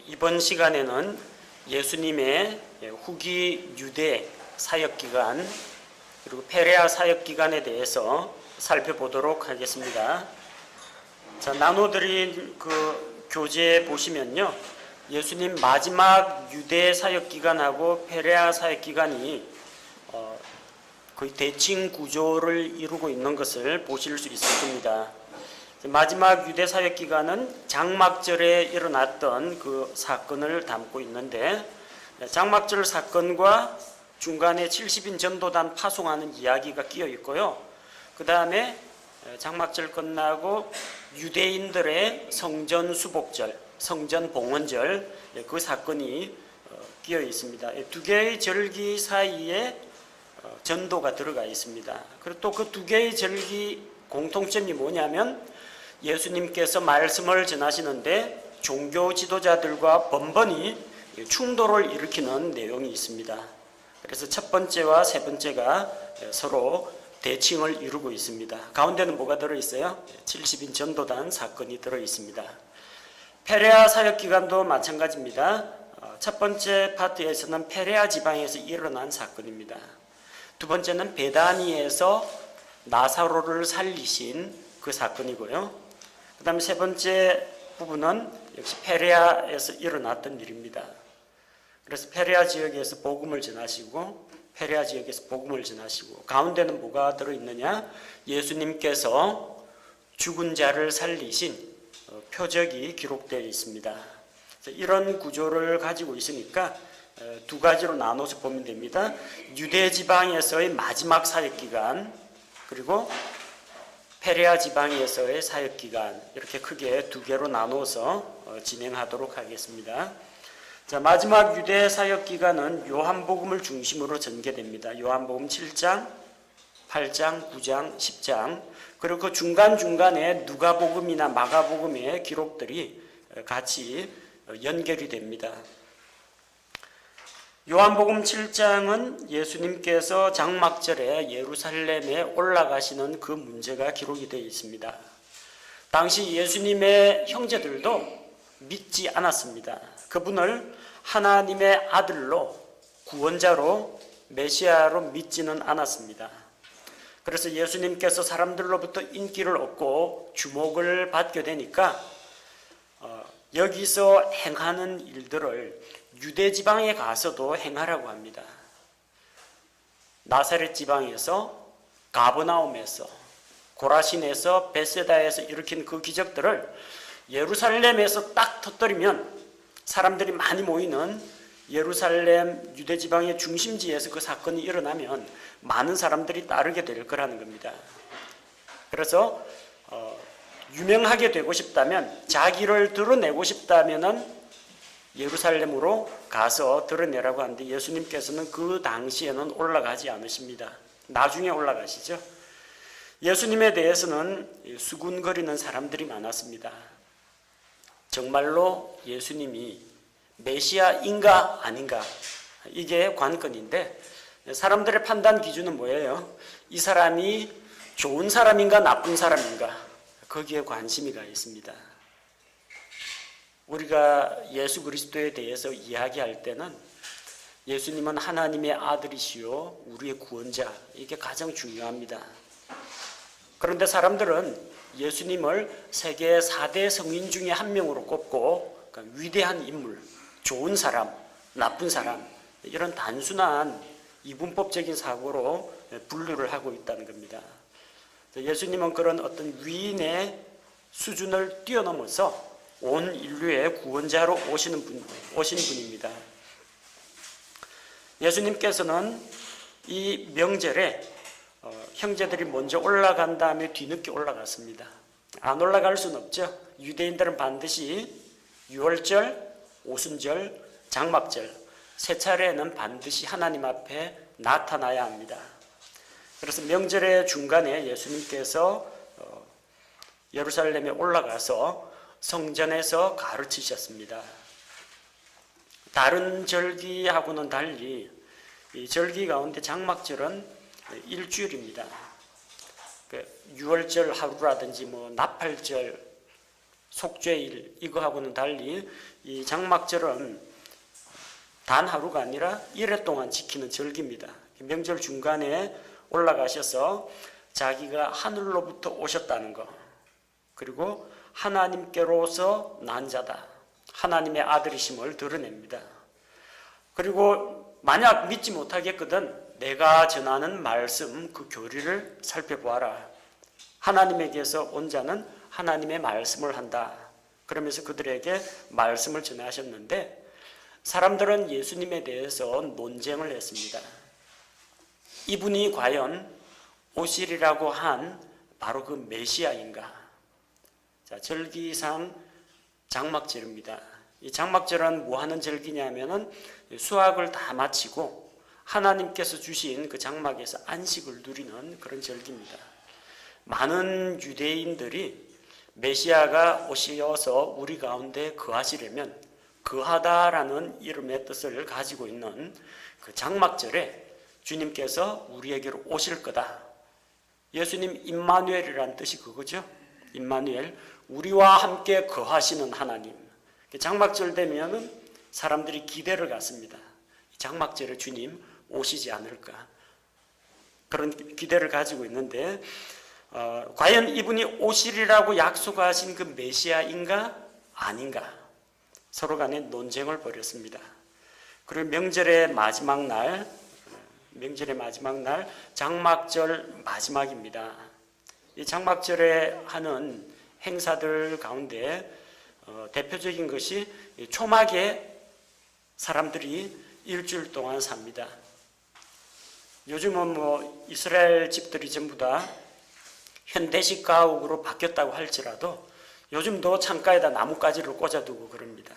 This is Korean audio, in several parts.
이번 시간에는 예수님의 후기 유대 사역기간 그리고 페레아 사역기간에 대해서 살펴보도록 하겠습니다. 자, 나눠드린 그 교재 보시면요, 예수님 마지막 유대 사역기간하고 페레아 사역기간이 거의 대칭 구조를 이루고 있는 것을 보실 수 있을 겁니다. 마지막 유대 사역 기간은 장막절에 일어났던 그 사건을 담고 있는데, 장막절 사건과 중간에 70인 전도단 파송하는 이야기가 끼어 있고요. 그 다음에 장막절 끝나고 유대인들의 성전 수복절, 성전 봉헌절, 그 사건이 끼어 있습니다. 두 개의 절기 사이에 전도가 들어가 있습니다. 그리고 또 그 두 개의 절기 공통점이 뭐냐면, 예수님께서 말씀을 전하시는데 종교 지도자들과 번번이 충돌을 일으키는 내용이 있습니다. 그래서 첫 번째와 세 번째가 서로 대칭을 이루고 있습니다. 가운데는 뭐가 들어있어요? 70인 전도단 사건이 들어있습니다. 페레아 사역기간도 마찬가지입니다. 첫 번째 파트에서는 페레아 지방에서 일어난 사건입니다. 두 번째는 베다니에서 나사로를 살리신 그 사건이고요. 그 다음에 세 번째 부분은 역시 페레아에서 일어났던 일입니다. 그래서 페레아 지역에서 복음을 전하시고, 페레아 지역에서 복음을 전하시고, 가운데는 뭐가 들어있느냐? 예수님께서 죽은 자를 살리신 표적이 기록되어 있습니다. 이런 구조를 가지고 있으니까 두 가지로 나눠서 보면 됩니다. 유대 지방에서의 마지막 사역기간, 그리고 페레아 지방에서의 사역기간, 이렇게 크게 두 개로 나눠서 진행하도록 하겠습니다. 자, 마지막 유대 사역기간은 요한복음을 중심으로 전개됩니다. 요한복음 7장, 8장, 9장, 10장, 그리고 그 중간중간에 누가복음이나 마가복음의 기록들이 같이 연결이 됩니다. 요한복음 7장은 예수님께서 장막절에 예루살렘에 올라가시는 그 문제가 기록이 되어 있습니다. 당시 예수님의 형제들도 믿지 않았습니다. 그분을 하나님의 아들로, 구원자로, 메시아로 믿지는 않았습니다. 그래서 예수님께서 사람들로부터 인기를 얻고 주목을 받게 되니까 여기서 행하는 일들을 유대 지방에 가서도 행하라고 합니다. 나사렛 지방에서, 가버나움에서, 고라신에서, 베세다에서 일으킨 그 기적들을 예루살렘에서 딱 터뜨리면, 사람들이 많이 모이는 예루살렘 유대 지방의 중심지에서 그 사건이 일어나면 많은 사람들이 따르게 될 거라는 겁니다. 그래서 유명하게 되고 싶다면, 자기를 드러내고 싶다면은 예루살렘으로 가서 드러내라고 하는데, 예수님께서는 그 당시에는 올라가지 않으십니다. 나중에 올라가시죠. 예수님에 대해서는 수군거리는 사람들이 많았습니다. 정말로 예수님이 메시아인가 아닌가, 이게 관건인데, 사람들의 판단 기준은 뭐예요? 이 사람이 좋은 사람인가 나쁜 사람인가, 거기에 관심이 가 있습니다. 우리가 예수 그리스도에 대해서 이야기할 때는 예수님은 하나님의 아들이시요 우리의 구원자, 이게 가장 중요합니다. 그런데 사람들은 예수님을 세계 4대 성인 중에 한 명으로 꼽고, 그러니까 위대한 인물, 좋은 사람, 나쁜 사람, 이런 단순한 이분법적인 사고로 분류를 하고 있다는 겁니다. 예수님은 그런 어떤 위인의 수준을 뛰어넘어서 온 인류의 구원자로 오신 분입니다. 예수님께서는 이 명절에 형제들이 먼저 올라간 다음에 뒤늦게 올라갔습니다. 안 올라갈 수는 없죠. 유대인들은 반드시 유월절, 오순절, 장막절 세 차례는 반드시 하나님 앞에 나타나야 합니다. 그래서 명절의 중간에 예수님께서 예루살렘에 올라가서 성전에서 가르치셨습니다. 다른 절기하고는 달리 이 절기 가운데 장막절은 일주일입니다. 유월절 하루라든지 나팔절, 속죄일 이거하고는 달리 이 장막절은 단 하루가 아니라 이래 동안 지키는 절기입니다. 명절 중간에 올라가셔서 자기가 하늘로부터 오셨다는 거, 그리고 하나님께로서 난 자다, 하나님의 아들이심을 드러냅니다. 그리고 만약 믿지 못하겠거든 내가 전하는 말씀, 그 교리를 살펴보아라. 하나님에게서 온 자는 하나님의 말씀을 한다. 그러면서 그들에게 말씀을 전하셨는데, 사람들은 예수님에 대해서 논쟁을 했습니다. 이분이 과연 오시리라고 한 바로 그 메시아인가? 자, 절기상 장막절입니다. 이 장막절은 뭐 하는 절기냐면은 수학을 다 마치고 하나님께서 주신 그 장막에서 안식을 누리는 그런 절기입니다. 많은 유대인들이 메시아가 오셔서 우리 가운데 거하시려면, 거하다라는 이름의 뜻을 가지고 있는 그 장막절에 주님께서 우리에게로 오실 거다. 예수님 임마누엘이라는 뜻이 그거죠. 임마누엘, 우리와 함께 거하시는 하나님. 장막절 되면은 사람들이 기대를 갖습니다. 장막절에 주님 오시지 않을까, 그런 기대를 가지고 있는데, 과연 이분이 오시리라고 약속하신 그 메시아인가 아닌가, 서로 간에 논쟁을 벌였습니다. 그리고 명절의 마지막 날 장막절 마지막입니다. 이 장막절에 하는 행사들 가운데 대표적인 것이 초막에 사람들이 일주일 동안 삽니다. 요즘은 뭐 이스라엘 집들이 전부 다 현대식 가옥으로 바뀌었다고 할지라도 요즘도 창가에다 나뭇가지를 꽂아두고 그럽니다.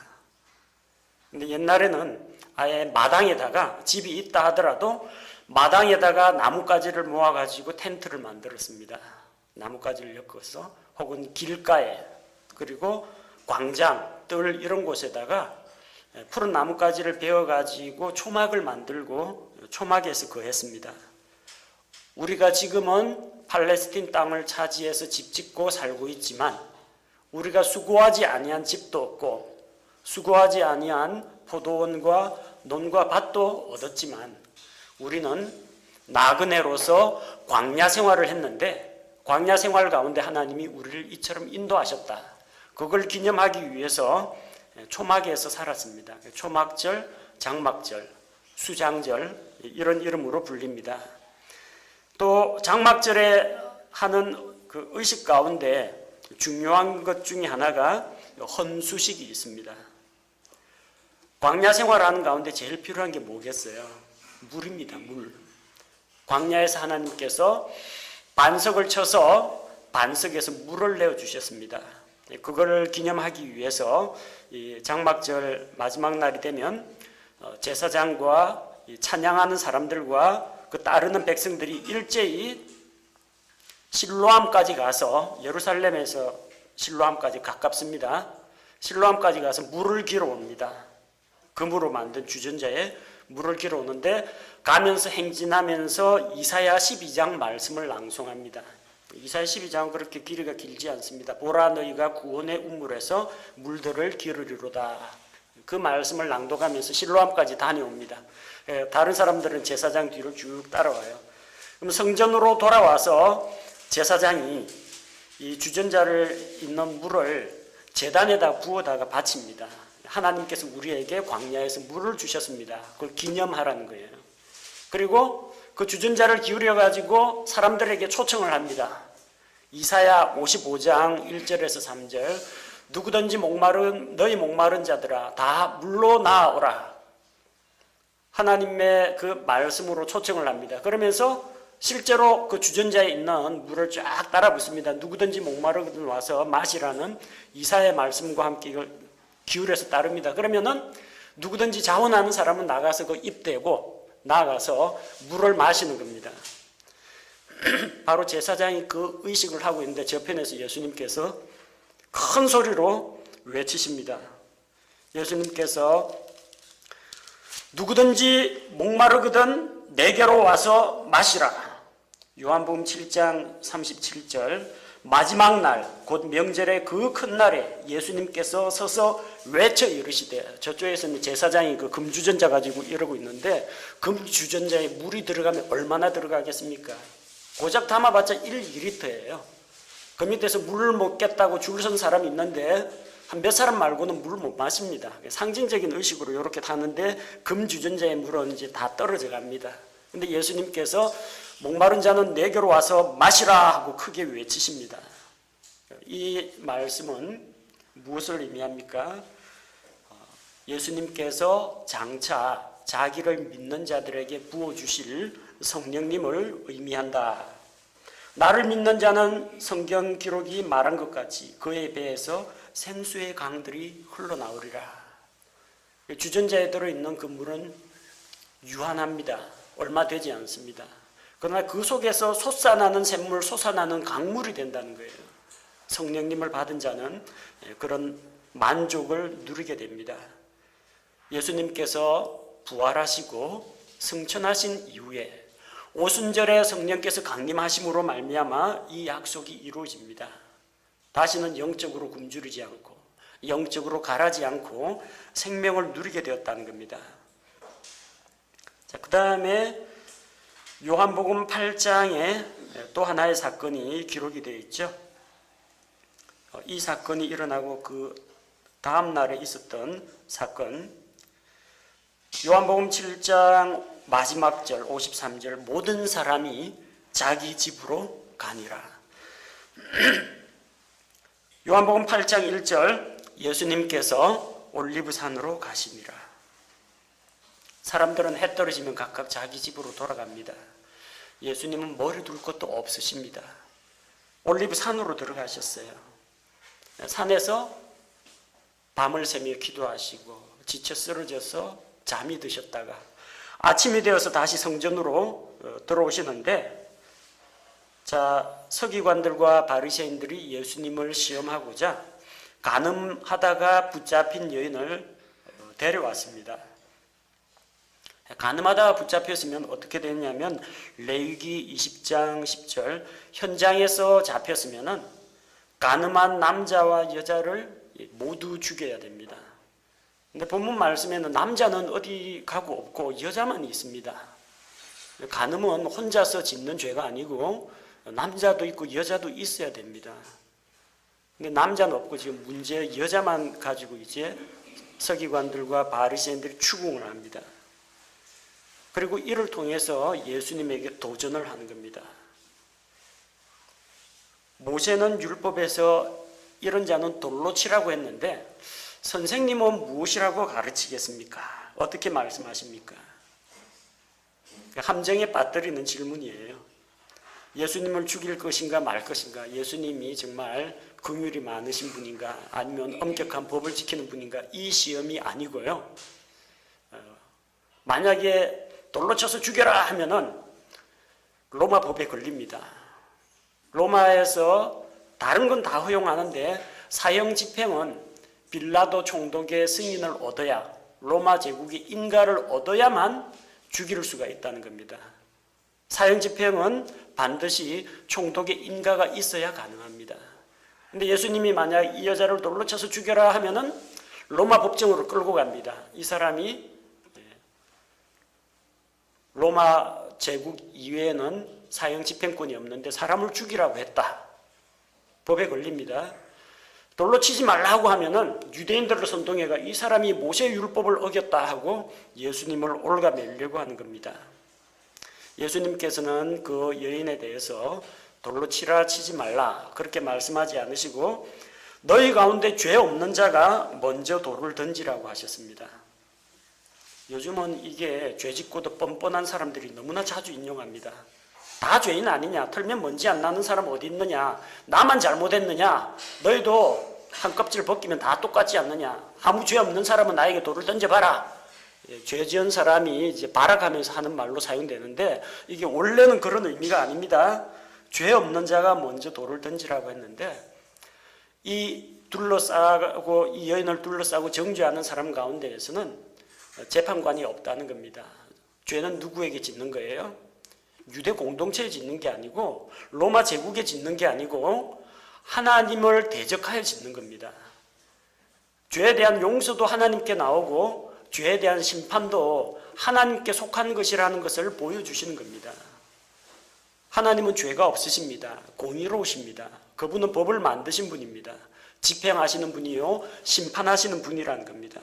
근데 옛날에는 아예 마당에다가, 집이 있다 하더라도 마당에다가 나뭇가지를 모아가지고 텐트를 만들었습니다. 나뭇가지를 엮어서, 혹은 길가에, 그리고 광장, 뜰 이런 곳에다가 푸른 나뭇가지를 베어가지고 초막을 만들고 초막에서 거했습니다. 우리가 지금은 팔레스틴 땅을 차지해서 집 짓고 살고 있지만, 우리가 수고하지 아니한 집도 없고 수고하지 아니한 포도원과 논과 밭도 얻었지만, 우리는 나그네로서 광야 생활을 했는데, 광야 생활 가운데 하나님이 우리를 이처럼 인도하셨다. 그걸 기념하기 위해서 초막에서 살았습니다. 초막절, 장막절, 수장절, 이런 이름으로 불립니다. 또 장막절에 하는 그 의식 가운데 중요한 것 중에 하나가 헌수식이 있습니다. 광야 생활하는 가운데 제일 필요한 게 뭐겠어요? 물입니다. 물. 광야에서 하나님께서 반석을 쳐서 반석에서 물을 내어 주셨습니다. 그걸 기념하기 위해서 이 장막절 마지막 날이 되면 제사장과 찬양하는 사람들과 그 따르는 백성들이 일제히 실로암까지 가서, 예루살렘에서 실로암까지 가깝습니다. 실로암까지 가서 물을 길어 옵니다. 금으로 만든 주전자에 물을 길어 오는데, 가면서 행진하면서 이사야 12장 말씀을 낭송합니다. 이사야 12장은 그렇게 길이가 길지 않습니다. 보라, 너희가 구원의 우물에서 물들을 기르리로다. 그 말씀을 낭독하면서 실로암까지 다녀옵니다. 다른 사람들은 제사장 뒤를 쭉 따라와요. 그럼 성전으로 돌아와서 제사장이 이 주전자를 있는 물을 제단에다 부어다가 바칩니다. 하나님께서 우리에게 광야에서 물을 주셨습니다. 그걸 기념하라는 거예요. 그리고 그 주전자를 기울여 가지고 사람들에게 초청을 합니다. 이사야 55장 1절에서 3절, 누구든지 너희 목마른 자들아 다 물로 나아오라. 하나님의 그 말씀으로 초청을 합니다. 그러면서 실제로 그 주전자에 있는 물을 쫙 따라 붓습니다. 누구든지 목마르거든 와서 마시라는 이사야의 말씀과 함께 이걸 기울여서 따릅니다. 그러면은 누구든지 자원하는 사람은 나가서 그 입대고 나가서 물을 마시는 겁니다. 바로 제사장이 그 의식을 하고 있는데, 저편에서 예수님께서 큰 소리로 외치십니다. 예수님께서 누구든지 목마르거든 내게로 와서 마시라. 요한복음 7장 37절, 마지막 날, 곧 명절의 그 큰 날에 예수님께서 서서 외쳐 이르시되, 저쪽에서는 제사장이 그 금주전자 가지고 이러고 있는데, 금주전자에 물이 들어가면 얼마나 들어가겠습니까? 고작 담아봤자 2리터예요. 그 밑에서 물을 먹겠다고 줄 선 사람이 있는데 한 몇 사람 말고는 물을 못 마십니다. 상징적인 의식으로 이렇게 타는데 금주전자의 물은 이제 다 떨어져 갑니다. 근데 예수님께서 목마른 자는 내게로 와서 마시라 하고 크게 외치십니다. 이 말씀은 무엇을 의미합니까? 예수님께서 장차 자기를 믿는 자들에게 부어주실 성령님을 의미한다. 나를 믿는 자는 성경 기록이 말한 것 같이 그의 배에서 생수의 강들이 흘러나오리라. 주전자에 들어있는 그 물은 유한합니다. 얼마 되지 않습니다. 그러나 그 속에서 솟아나는 샘물, 솟아나는 강물이 된다는 거예요. 성령님을 받은 자는 그런 만족을 누리게 됩니다. 예수님께서 부활하시고 승천하신 이후에 오순절에 성령께서 강림하심으로 말미암아 이 약속이 이루어집니다. 다시는 영적으로 굶주리지 않고 영적으로 가라지 않고 생명을 누리게 되었다는 겁니다. 자, 그 다음에 요한복음 8장에 또 하나의 사건이 기록이 되어 있죠. 이 사건이 일어나고 그 다음 날에 있었던 사건, 요한복음 7장 마지막 절 53절, 모든 사람이 자기 집으로 가니라. 요한복음 8장 1절, 예수님께서 올리브산으로 가시니라. 사람들은 해 떨어지면 각각 자기 집으로 돌아갑니다. 예수님은 머리 둘 것도 없으십니다. 올리브산으로 들어가셨어요. 산에서 밤을 새며 기도하시고 지쳐 쓰러져서 잠이 드셨다가 아침이 되어서 다시 성전으로 들어오시는데, 자, 서기관들과 바리새인들이 예수님을 시험하고자 간음하다가 붙잡힌 여인을 데려왔습니다. 간음하다가 붙잡혔으면 어떻게 되냐면 레위기 20장 10절, 현장에서 잡혔으면은 간음한 남자와 여자를 모두 죽여야 됩니다. 근데 본문 말씀에는 남자는 어디 가고 없고 여자만 있습니다. 간음은 혼자서 짓는 죄가 아니고 남자도 있고 여자도 있어야 됩니다. 근데 남자는 없고 지금 문제 여자만 가지고 이제 서기관들과 바리새인들이 추궁을 합니다. 그리고 이를 통해서 예수님에게 도전을 하는 겁니다. 모세는 율법에서 이런 자는 돌로 치라고 했는데 선생님은 무엇이라고 가르치겠습니까? 어떻게 말씀하십니까? 함정에 빠뜨리는 질문이에요. 예수님을 죽일 것인가 말 것인가? 예수님이 정말 긍휼이 많으신 분인가? 아니면 엄격한 법을 지키는 분인가? 이 시험이 아니고요. 만약에 돌로 쳐서 죽여라 하면은 로마 법에 걸립니다. 로마에서 다른 건 다 허용하는데 사형 집행은 빌라도 총독의 승인을 얻어야, 로마 제국의 인가를 얻어야만 죽일 수가 있다는 겁니다. 사형 집행은 반드시 총독의 인가가 있어야 가능합니다. 근데 예수님이 만약 이 여자를 돌로 쳐서 죽여라 하면은 로마 법정으로 끌고 갑니다. 이 사람이 로마 제국 이외에는 사형 집행권이 없는데 사람을 죽이라고 했다. 법에 걸립니다. 돌로 치지 말라고 하면은 유대인들을 선동해가 이 사람이 모세 율법을 어겼다 하고 예수님을 올가매려고 하는 겁니다. 예수님께서는 그 여인에 대해서 돌로 치라 치지 말라 그렇게 말씀하지 않으시고 너희 가운데 죄 없는 자가 먼저 돌을 던지라고 하셨습니다. 요즘은 이게 죄 짓고도 뻔뻔한 사람들이 너무나 자주 인용합니다. 다 죄인 아니냐? 털면 먼지 안 나는 사람 어디 있느냐? 나만 잘못했느냐? 너희도 한 껍질 벗기면 다 똑같지 않느냐? 아무 죄 없는 사람은 나에게 돌을 던져봐라. 죄 지은 사람이 이제 발악하면서 하는 말로 사용되는데 이게 원래는 그런 의미가 아닙니다. 죄 없는 자가 먼저 돌을 던지라고 했는데 이 여인을 둘러싸고 정죄하는 사람 가운데에서는 재판관이 없다는 겁니다. 죄는 누구에게 짓는 거예요? 유대 공동체에 짓는 게 아니고 로마 제국에 짓는 게 아니고 하나님을 대적하여 짓는 겁니다. 죄에 대한 용서도 하나님께 나오고 죄에 대한 심판도 하나님께 속한 것이라는 것을 보여주시는 겁니다. 하나님은 죄가 없으십니다. 공의로우십니다. 그분은 법을 만드신 분입니다. 집행하시는 분이요 심판하시는 분이라는 겁니다.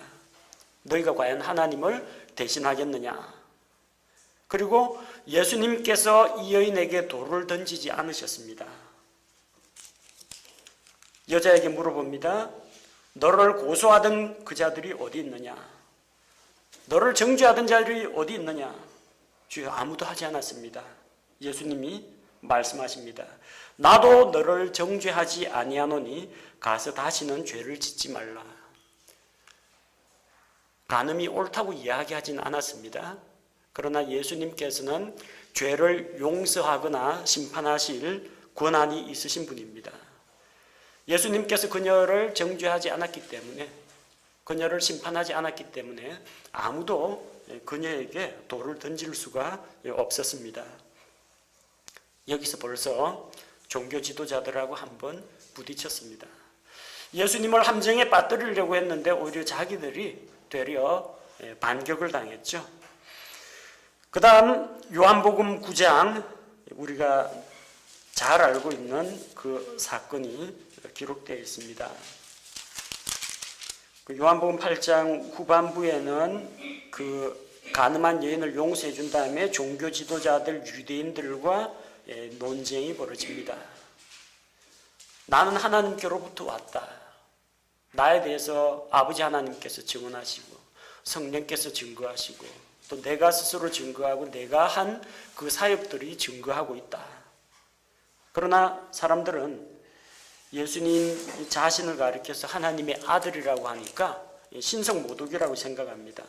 너희가 과연 하나님을 대신하겠느냐? 그리고 예수님께서 이 여인에게 돌을 던지지 않으셨습니다. 여자에게 물어봅니다. 너를 고소하던 그 자들이 어디 있느냐? 너를 정죄하던 자들이 어디 있느냐? 주여, 아무도 하지 않았습니다. 예수님이 말씀하십니다. 나도 너를 정죄하지 아니하노니 가서 다시는 죄를 짓지 말라. 간음이 옳다고 이야기하지는 않았습니다. 그러나 예수님께서는 죄를 용서하거나 심판하실 권한이 있으신 분입니다. 예수님께서 그녀를 정죄하지 않았기 때문에, 그녀를 심판하지 않았기 때문에 아무도 그녀에게 돌을 던질 수가 없었습니다. 여기서 벌써 종교 지도자들하고 한번 부딪혔습니다. 예수님을 함정에 빠뜨리려고 했는데 오히려 자기들이 되려 반격을 당했죠. 그 다음 요한복음 9장, 우리가 잘 알고 있는 그 사건이 기록되어 있습니다. 그 요한복음 8장 후반부에는 그 간음한 여인을 용서해 준 다음에 종교 지도자들 유대인들과 논쟁이 벌어집니다. 나는 하나님께로부터 왔다. 나에 대해서 아버지 하나님께서 증언하시고 성령께서 증거하시고 또 내가 스스로 증거하고 내가 한 그 사역들이 증거하고 있다. 그러나 사람들은 예수님 자신을 가리켜서 하나님의 아들이라고 하니까 신성모독이라고 생각합니다.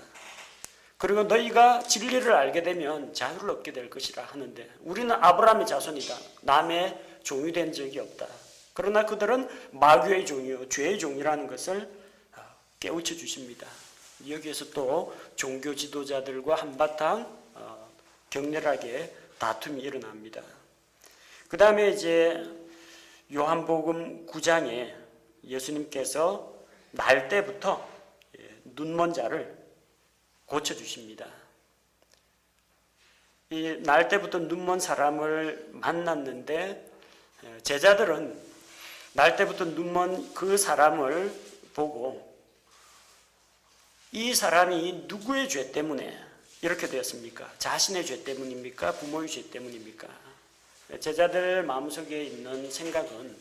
그리고 너희가 진리를 알게 되면 자유를 얻게 될 것이라 하는데 우리는 아브라함의 자손이다. 남의 종이 된 적이 없다. 그러나 그들은 마귀의 종이요 죄의 종이라는 것을 깨우쳐 주십니다. 여기에서 또 종교 지도자들과 한바탕 격렬하게 다툼이 일어납니다. 그 다음에 이제 요한복음 9장에 예수님께서 날 때부터 눈먼 자를 고쳐주십니다. 이 날 때부터 눈먼 사람을 만났는데 제자들은 날 때부터 눈먼 그 사람을 보고 이 사람이 누구의 죄 때문에 이렇게 되었습니까? 자신의 죄 때문입니까? 부모의 죄 때문입니까? 제자들 마음속에 있는 생각은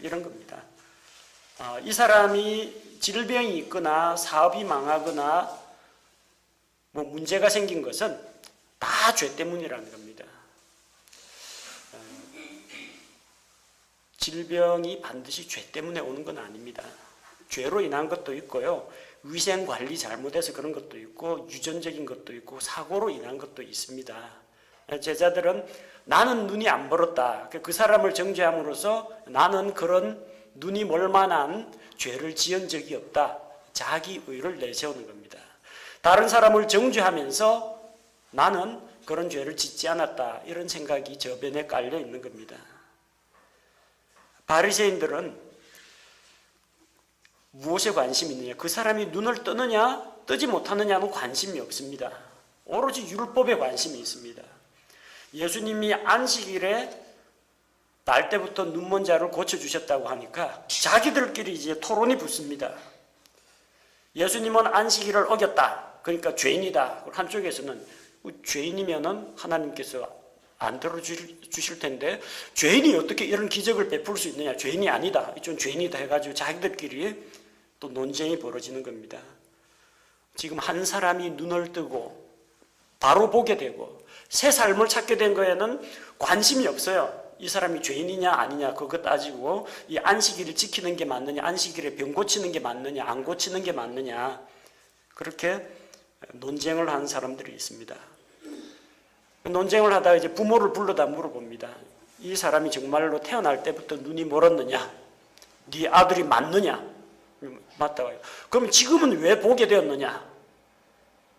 이런 겁니다. 이 사람이 질병이 있거나 사업이 망하거나 뭐 문제가 생긴 것은 다 죄 때문이라는 겁니다. 질병이 반드시 죄 때문에 오는 건 아닙니다. 죄로 인한 것도 있고요. 위생관리 잘못해서 그런 것도 있고 유전적인 것도 있고 사고로 인한 것도 있습니다. 제자들은 나는 눈이 안 벌었다. 그 사람을 정죄함으로써 나는 그런 눈이 멀 만한 죄를 지은 적이 없다. 자기 의를 내세우는 겁니다. 다른 사람을 정죄하면서 나는 그런 죄를 짓지 않았다. 이런 생각이 저변에 깔려 있는 겁니다. 바리새인들은 무엇에 관심이 있느냐? 그 사람이 눈을 뜨느냐 뜨지 못하느냐는 관심이 없습니다. 오로지 율법에 관심이 있습니다. 예수님이 안식일에 날 때부터 눈먼 자를 고쳐주셨다고 하니까 자기들끼리 이제 토론이 붙습니다. 예수님은 안식일을 어겼다. 그러니까 죄인이다. 한쪽에서는 죄인이면은 하나님께서 안 들어주실 텐데 죄인이 어떻게 이런 기적을 베풀 수 있느냐? 죄인이 아니다. 이쪽은 죄인이다 해가지고 자기들끼리 또 논쟁이 벌어지는 겁니다. 지금 한 사람이 눈을 뜨고 바로 보게 되고 새 삶을 찾게 된 거에는 관심이 없어요. 이 사람이 죄인이냐 아니냐 그거 따지고 이 안식일을 지키는 게 맞느냐 안식일에 병 고치는 게 맞느냐 안 고치는 게 맞느냐 그렇게 논쟁을 하는 사람들이 있습니다. 논쟁을 하다가 이제 부모를 불러다 물어봅니다. 이 사람이 정말로 태어날 때부터 눈이 멀었느냐? 네 아들이 맞느냐? 맞다고 해요. 그럼 지금은 왜 보게 되었느냐?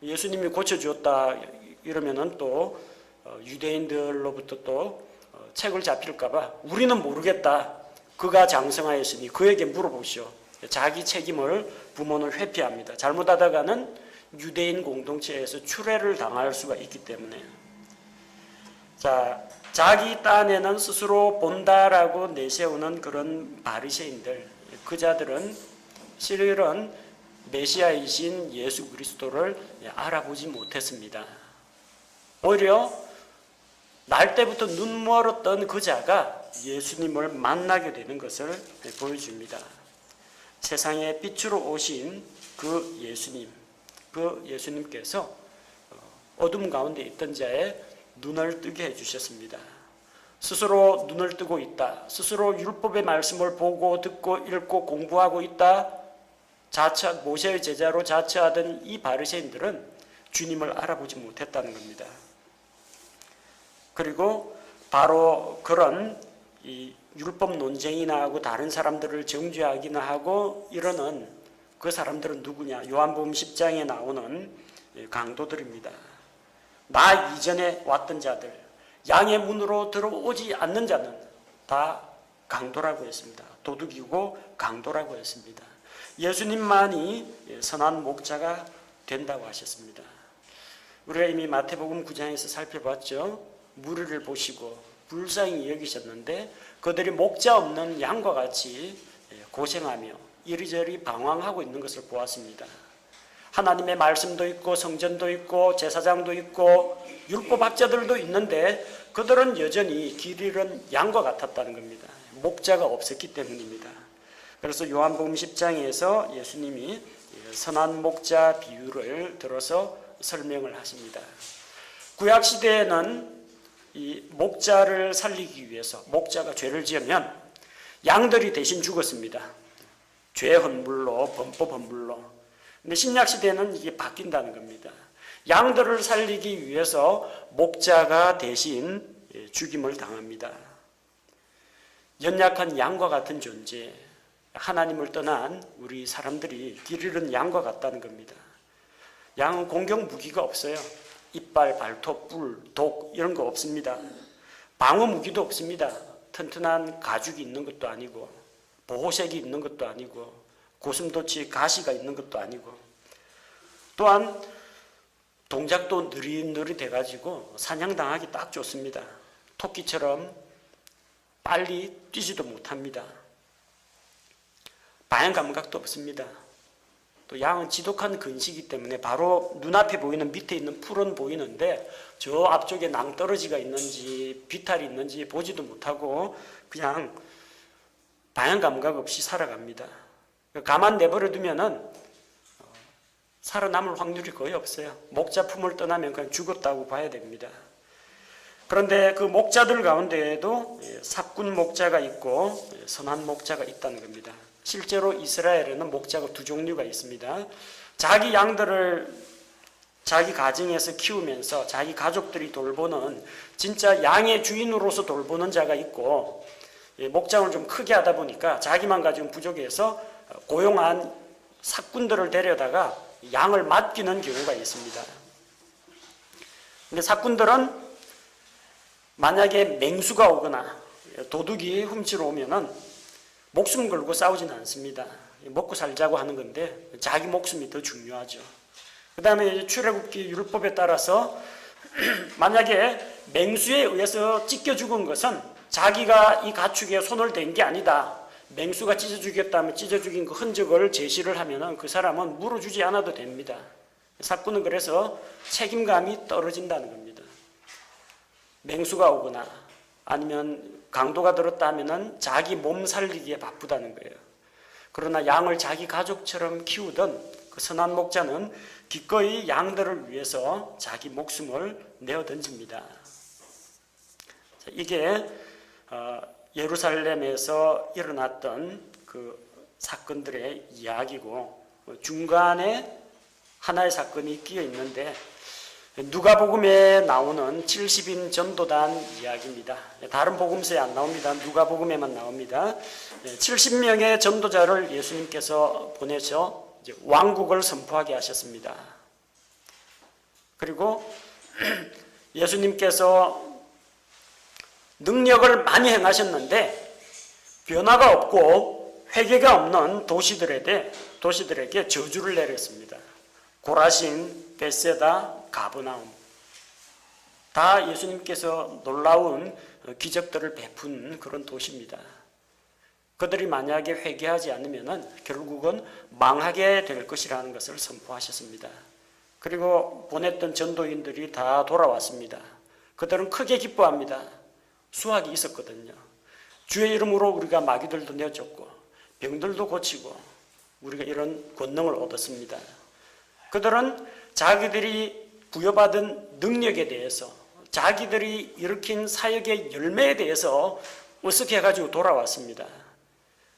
예수님이 고쳐주었다 이러면은 또 유대인들로부터 또 책을 잡힐까봐 우리는 모르겠다. 그가 장성하였으니 그에게 물어보시오. 자기 책임을 부모는 회피합니다. 잘못하다가는 유대인 공동체에서 추례를 당할 수가 있기 때문에. 자, 자기 딴에는 스스로 본다라고 내세우는 그런 바리새인들, 그 자들은 실은 메시아이신 예수 그리스도를 알아보지 못했습니다. 오히려 날 때부터 눈 멀었던 그 자가 예수님을 만나게 되는 것을 보여줍니다. 세상의 빛으로 오신 그 예수님께서 어둠 가운데 있던 자의 눈을 뜨게 해주셨습니다. 스스로 눈을 뜨고 있다. 스스로 율법의 말씀을 보고 듣고 읽고 공부하고 있다. 모세의 제자로 자처하던 이 바리새인들은 주님을 알아보지 못했다는 겁니다. 그리고 바로 그런 이 율법 논쟁이나 하고 다른 사람들을 정죄하기나 하고 이러는 그 사람들은 누구냐? 요한복음 10장에 나오는 강도들입니다. 나 이전에 왔던 자들, 양의 문으로 들어오지 않는 자는 다 강도라고 했습니다. 도둑이고 강도라고 했습니다. 예수님만이 선한 목자가 된다고 하셨습니다. 우리가 이미 마태복음 9장에서 살펴봤죠. 무리를 보시고 불쌍히 여기셨는데 그들이 목자 없는 양과 같이 고생하며 이리저리 방황하고 있는 것을 보았습니다. 하나님의 말씀도 있고 성전도 있고 제사장도 있고 율법학자들도 있는데 그들은 여전히 길 잃은 양과 같았다는 겁니다. 목자가 없었기 때문입니다. 그래서 요한복음 10장에서 예수님이 선한 목자 비유를 들어서 설명을 하십니다. 구약시대에는 이 목자를 살리기 위해서 목자가 죄를 지으면 양들이 대신 죽었습니다. 죄 헌물로, 범법 헌물로. 근데 신약시대에는 이게 바뀐다는 겁니다. 양들을 살리기 위해서 목자가 대신 죽임을 당합니다. 연약한 양과 같은 존재, 하나님을 떠난 우리 사람들이 길 잃은 양과 같다는 겁니다. 양은 공격 무기가 없어요. 이빨, 발톱, 뿔, 독 이런 거 없습니다. 방어 무기도 없습니다. 튼튼한 가죽이 있는 것도 아니고 보호색이 있는 것도 아니고 고슴도치 가시가 있는 것도 아니고 또한 동작도 느릿느릿해가지고 사냥당하기 딱 좋습니다. 토끼처럼 빨리 뛰지도 못합니다. 방향 감각도 없습니다. 또 양은 지독한 근시이기 때문에 바로 눈앞에 보이는 밑에 있는 풀은 보이는데 저 앞쪽에 낭떠러지가 있는지 비탈이 있는지 보지도 못하고 그냥 방향 감각 없이 살아갑니다. 가만 내버려 두면은 살아남을 확률이 거의 없어요. 목자 품을 떠나면 그냥 죽었다고 봐야 됩니다. 그런데 그 목자들 가운데에도 사꾼 목자가 있고 선한 목자가 있다는 겁니다. 실제로 이스라엘에는 목자가 두 종류가 있습니다. 자기 양들을 자기 가정에서 키우면서 자기 가족들이 돌보는 진짜 양의 주인으로서 돌보는 자가 있고 목장을 좀 크게 하다 보니까 자기만 가지고 부족해서 고용한 사꾼들을 데려다가 양을 맡기는 경우가 있습니다. 근데 사꾼들은 만약에 맹수가 오거나 도둑이 훔치러 오면은 목숨 걸고 싸우지는 않습니다. 먹고 살자고 하는 건데 자기 목숨이 더 중요하죠. 그 다음에 출애굽기 율법에 따라서 만약에 맹수에 의해서 찢겨 죽은 것은 자기가 이 가축에 손을 댄 게 아니다. 맹수가 찢어 죽였다면 찢어 죽인 그 흔적을 제시를 하면은 그 사람은 물어주지 않아도 됩니다. 사건은 그래서 책임감이 떨어진다는 겁니다. 맹수가 오거나 아니면 강도가 들었다 하면은 자기 몸 살리기에 바쁘다는 거예요. 그러나 양을 자기 가족처럼 키우던 그 선한 목자는 기꺼이 양들을 위해서 자기 목숨을 내어 던집니다. 이게 예루살렘에서 일어났던 그 사건들의 이야기고 중간에 하나의 사건이 끼어 있는데 누가복음에 나오는 70인 전도단 이야기입니다. 다른 복음서에 안 나옵니다. 누가복음에만 나옵니다. 70명의 전도자를 예수님께서 보내서 이제 왕국을 선포하게 하셨습니다. 그리고 예수님께서 능력을 많이 행하셨는데 변화가 없고 회개가 없는 도시들에게 저주를 내렸습니다. 고라신, 벳세다, 가버나움. 다 예수님께서 놀라운 기적들을 베푼 그런 도시입니다. 그들이 만약에 회개하지 않으면 결국은 망하게 될 것이라는 것을 선포하셨습니다. 그리고 보냈던 전도인들이 다 돌아왔습니다. 그들은 크게 기뻐합니다. 수확이 있었거든요. 주의 이름으로 우리가 마귀들도 내쫓고 병들도 고치고 우리가 이런 권능을 얻었습니다. 그들은 자기들이 부여받은 능력에 대해서, 자기들이 일으킨 사역의 열매에 대해서 으쓱해가지고 돌아왔습니다.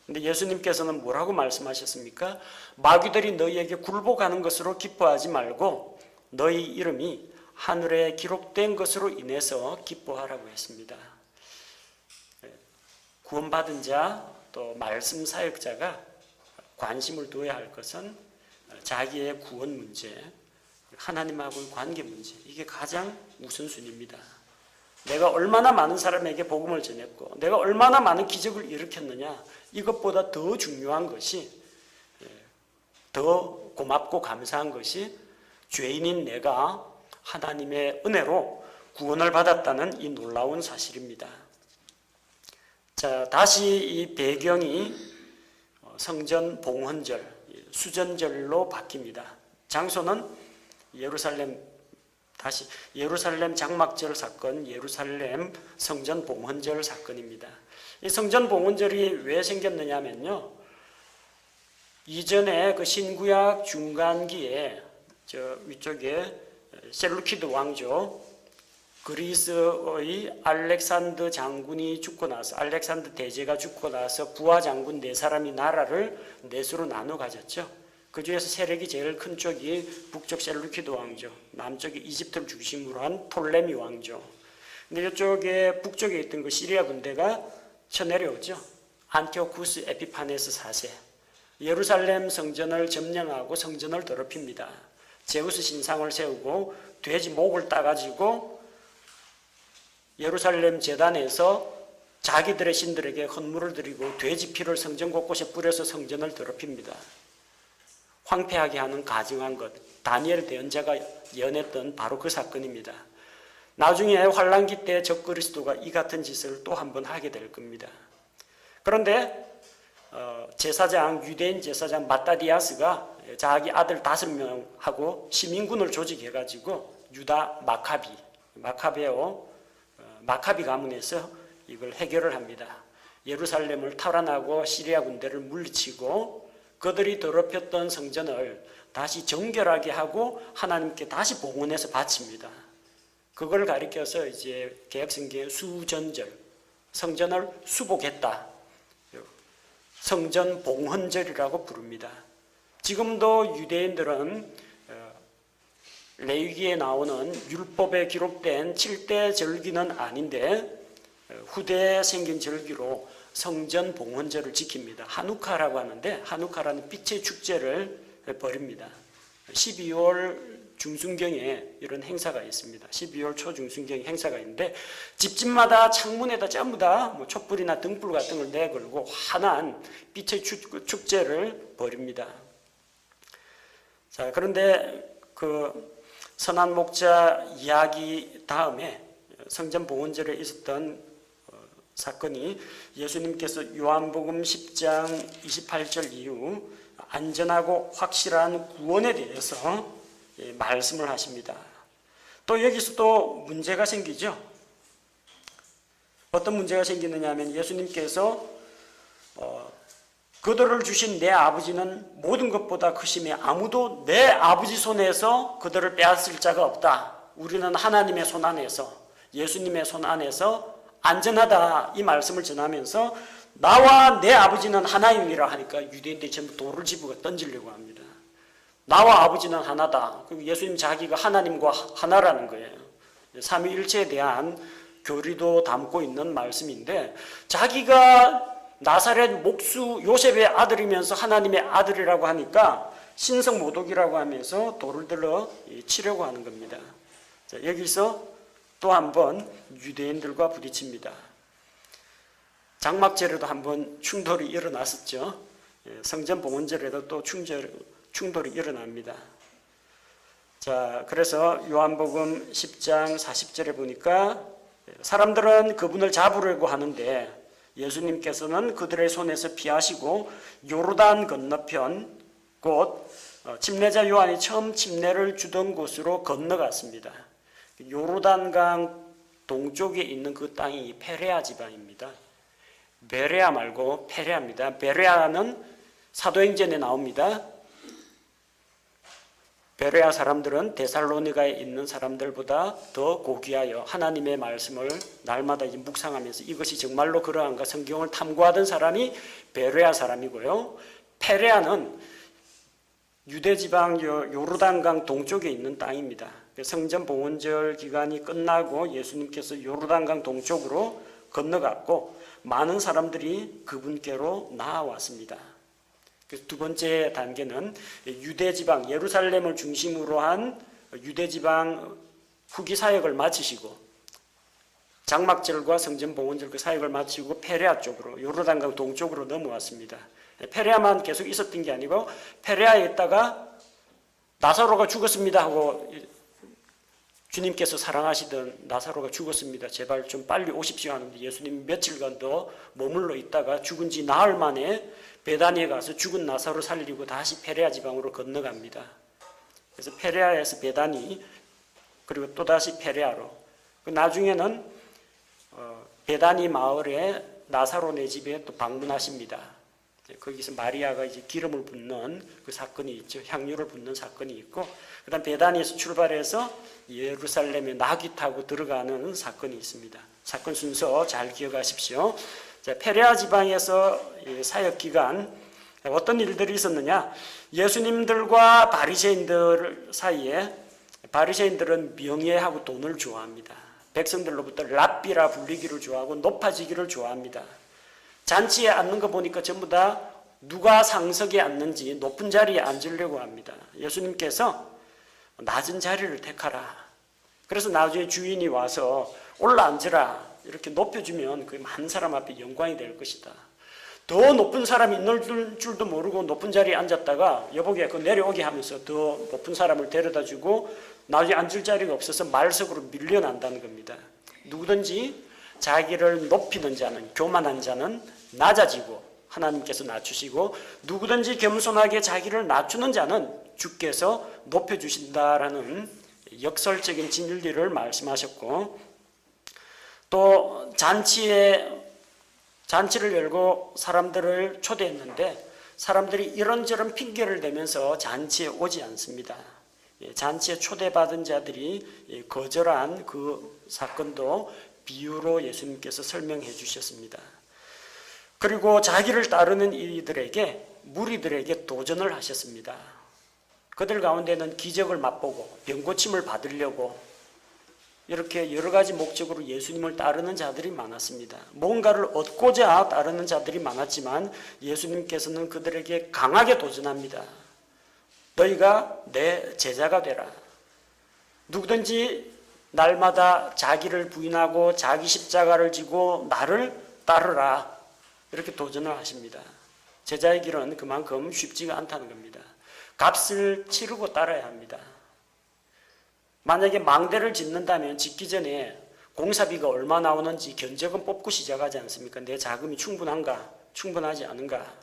근데 예수님께서는 뭐라고 말씀하셨습니까? 마귀들이 너희에게 굴복하는 것으로 기뻐하지 말고 너희 이름이 하늘에 기록된 것으로 인해서 기뻐하라고 했습니다. 구원받은 자, 또 말씀 사역자가 관심을 두어야 할 것은 자기의 구원 문제, 하나님하고의 관계 문제, 이게 가장 우선순위입니다. 내가 얼마나 많은 사람에게 복음을 전했고 내가 얼마나 많은 기적을 일으켰느냐, 이것보다 더 중요한 것이, 더 고맙고 감사한 것이 죄인인 내가 하나님의 은혜로 구원을 받았다는 이 놀라운 사실입니다. 자, 다시 이 배경이 성전 봉헌절, 수전절로 바뀝니다. 장소는 예루살렘 장막절 사건, 예루살렘 성전 봉헌절 사건입니다. 이 성전 봉헌절이 왜 생겼느냐면요, 이전에 그 신구약 중간기에 저 위쪽에 셀루키드 왕조, 그리스의 알렉산더 장군이 죽고 나서, 알렉산더 대제가 죽고 나서 부하 장군 4사람이 나라를 넷으로 나눠 가졌죠. 그 중에서 세력이 제일 큰 쪽이 북쪽 셀루키드 왕조, 남쪽이 이집트를 중심으로 한 톨레미 왕조. 근데 이쪽에 북쪽에 있던 그 시리아 군대가 쳐내려오죠. 안티오쿠스 에피파네스 4세. 예루살렘 성전을 점령하고 성전을 더럽힙니다. 제우스 신상을 세우고 돼지 목을 따가지고 예루살렘 제단에서 자기들의 신들에게 헌물을 드리고 돼지 피를 성전 곳곳에 뿌려서 성전을 더럽힙니다. 황폐하게 하는 가증한 것, 다니엘 대언자가 예언했던 바로 그 사건입니다. 나중에 환란기 때 적그리스도가 이 같은 짓을 또 한 번 하게 될 겁니다. 그런데 제사장, 유대인 제사장 마따디아스가 자기 아들 5명하고 시민군을 조직해가지고 유다 마카비 가문에서 이걸 해결을 합니다. 예루살렘을 탈환하고 시리아 군대를 물리치고 그들이 더럽혔던 성전을 다시 정결하게 하고 하나님께 다시 봉헌해서 바칩니다. 그걸 가리켜서 이제 개혁성경의 수전절, 성전을 수복했다, 성전 봉헌절이라고 부릅니다. 지금도 유대인들은 레위기에 나오는 율법에 기록된 7대 절기는 아닌데 후대에 생긴 절기로 성전 봉헌절을 지킵니다. 하누카라고 하는데, 하누카라는 빛의 축제를 벌입니다. 12월 중순경에 이런 행사가 있습니다. 12월 초중순경에 행사가 있는데 집집마다 창문에다 전부 다 촛불이나 등불 같은 걸 내걸고 환한 빛의 축제를 벌입니다. 자, 그런데 그 선한 목자 이야기 다음에 성전 봉헌절에 있었던 사건이 예수님께서 요한복음 10장 28절 이후 안전하고 확실한 구원에 대해서 말씀을 하십니다. 또 여기서 또 문제가 생기죠. 어떤 문제가 생기느냐 하면 예수님께서 그들을 주신 내 아버지는 모든 것보다 크심에 아무도 내 아버지 손에서 그들을 빼앗을 자가 없다. 우리는 하나님의 손 안에서, 예수님의 손 안에서 안전하다, 이 말씀을 전하면서 나와 내 아버지는 하나님이라 하니까 유대인들이 전부 돌을 집어 던지려고 합니다. 나와 아버지는 하나다. 그리고 예수님 자기가 하나님과 하나라는 거예요. 삼위일체에 대한 교리도 담고 있는 말씀인데, 자기가 나사렛 목수 요셉의 아들이면서 하나님의 아들이라고 하니까 신성모독이라고 하면서 돌을 들어 치려고 하는 겁니다. 자, 여기서 또 한 번 유대인들과 부딪힙니다. 장막절에도 한번 충돌이 일어났었죠. 성전 봉헌절에도 또 충돌이 일어납니다. 자, 그래서 요한복음 10장 40절에 보니까 사람들은 그분을 잡으려고 하는데 예수님께서는 그들의 손에서 피하시고 요르단 건너편 곧 침례자 요한이 처음 침례를 주던 곳으로 건너갔습니다. 요르단강 동쪽에 있는 그 땅이 페레아 지방입니다. 베레아 말고 페레아입니다. 베레아는 사도행전에 나옵니다. 베레아 사람들은 데살로니가에 있는 사람들보다 더 고귀하여 하나님의 말씀을 날마다 묵상하면서 이것이 정말로 그러한가 성경을 탐구하던 사람이 베레아 사람이고요. 페레아는 유대지방 요르단강 동쪽에 있는 땅입니다. 성전 봉헌절 기간이 끝나고 예수님께서 요르단강 동쪽으로 건너갔고 많은 사람들이 그분께로 나아왔습니다. 두 번째 단계는 유대지방 예루살렘을 중심으로 한 유대지방 후기 사역을 마치시고 장막절과 성전 봉헌절 그 사역을 마치고 페레아 쪽으로 요르단강 동쪽으로 넘어왔습니다. 페레아만 계속 있었던 게 아니고 페레아에 있다가 나사로가 죽었습니다 하고 주님께서 사랑하시던 나사로가 죽었습니다. 제발 좀 빨리 오십시오 하는데 예수님 며칠간 더 머물러 있다가 죽은 지 나흘 만에 베다니에 가서 죽은 나사로 살리고 다시 페레아 지방으로 건너갑니다. 그래서 페레아에서 베다니 그리고 또다시 페레아로 나중에는 베다니 마을에 나사로네 집에 또 방문하십니다. 거기서 마리아가 이제 기름을 붓는 그 사건이 있죠. 향유를 붓는 사건이 있고 그다음 베다니에서 출발해서 예루살렘에 나귀 타고 들어가는 사건이 있습니다. 사건 순서 잘 기억하십시오. 자, 페레아 지방에서 사역 기간 어떤 일들이 있었느냐? 예수님들과 바리새인들 사이에 바리새인들은 명예하고 돈을 좋아합니다. 백성들로부터 랍비라 불리기를 좋아하고 높아지기를 좋아합니다. 잔치에 앉는 거 보니까 전부 다 누가 상석에 앉는지 높은 자리에 앉으려고 합니다. 예수님께서 낮은 자리를 택하라. 그래서 나중에 주인이 와서 올라앉으라. 이렇게 높여주면 그 많은 사람 앞에 영광이 될 것이다. 더 높은 사람이 있는 줄도 모르고 높은 자리에 앉았다가 여보게 그 내려오게 하면서 더 높은 사람을 데려다주고 나중에 앉을 자리가 없어서 말석으로 밀려난다는 겁니다. 누구든지 자기를 높이는 자는 교만한 자는 낮아지고 하나님께서 낮추시고 누구든지 겸손하게 자기를 낮추는 자는 주께서 높여주신다라는 역설적인 진리를 말씀하셨고 또 잔치를 열고 사람들을 초대했는데 사람들이 이런저런 핑계를 대면서 잔치에 오지 않습니다. 잔치에 초대받은 자들이 거절한 그 사건도 비유로 예수님께서 설명해 주셨습니다. 그리고 자기를 따르는 이들에게 무리들에게 도전을 하셨습니다. 그들 가운데는 기적을 맛보고 병고침을 받으려고 이렇게 여러 가지 목적으로 예수님을 따르는 자들이 많았습니다. 뭔가를 얻고자 따르는 자들이 많았지만 예수님께서는 그들에게 강하게 도전합니다. 너희가 내 제자가 되라. 누구든지 날마다 자기를 부인하고 자기 십자가를 지고 나를 따르라. 이렇게 도전을 하십니다. 제자의 길은 그만큼 쉽지가 않다는 겁니다. 값을 치르고 따라야 합니다. 만약에 망대를 짓는다면 짓기 전에 공사비가 얼마 나오는지 견적은 뽑고 시작하지 않습니까? 내 자금이 충분한가? 충분하지 않은가?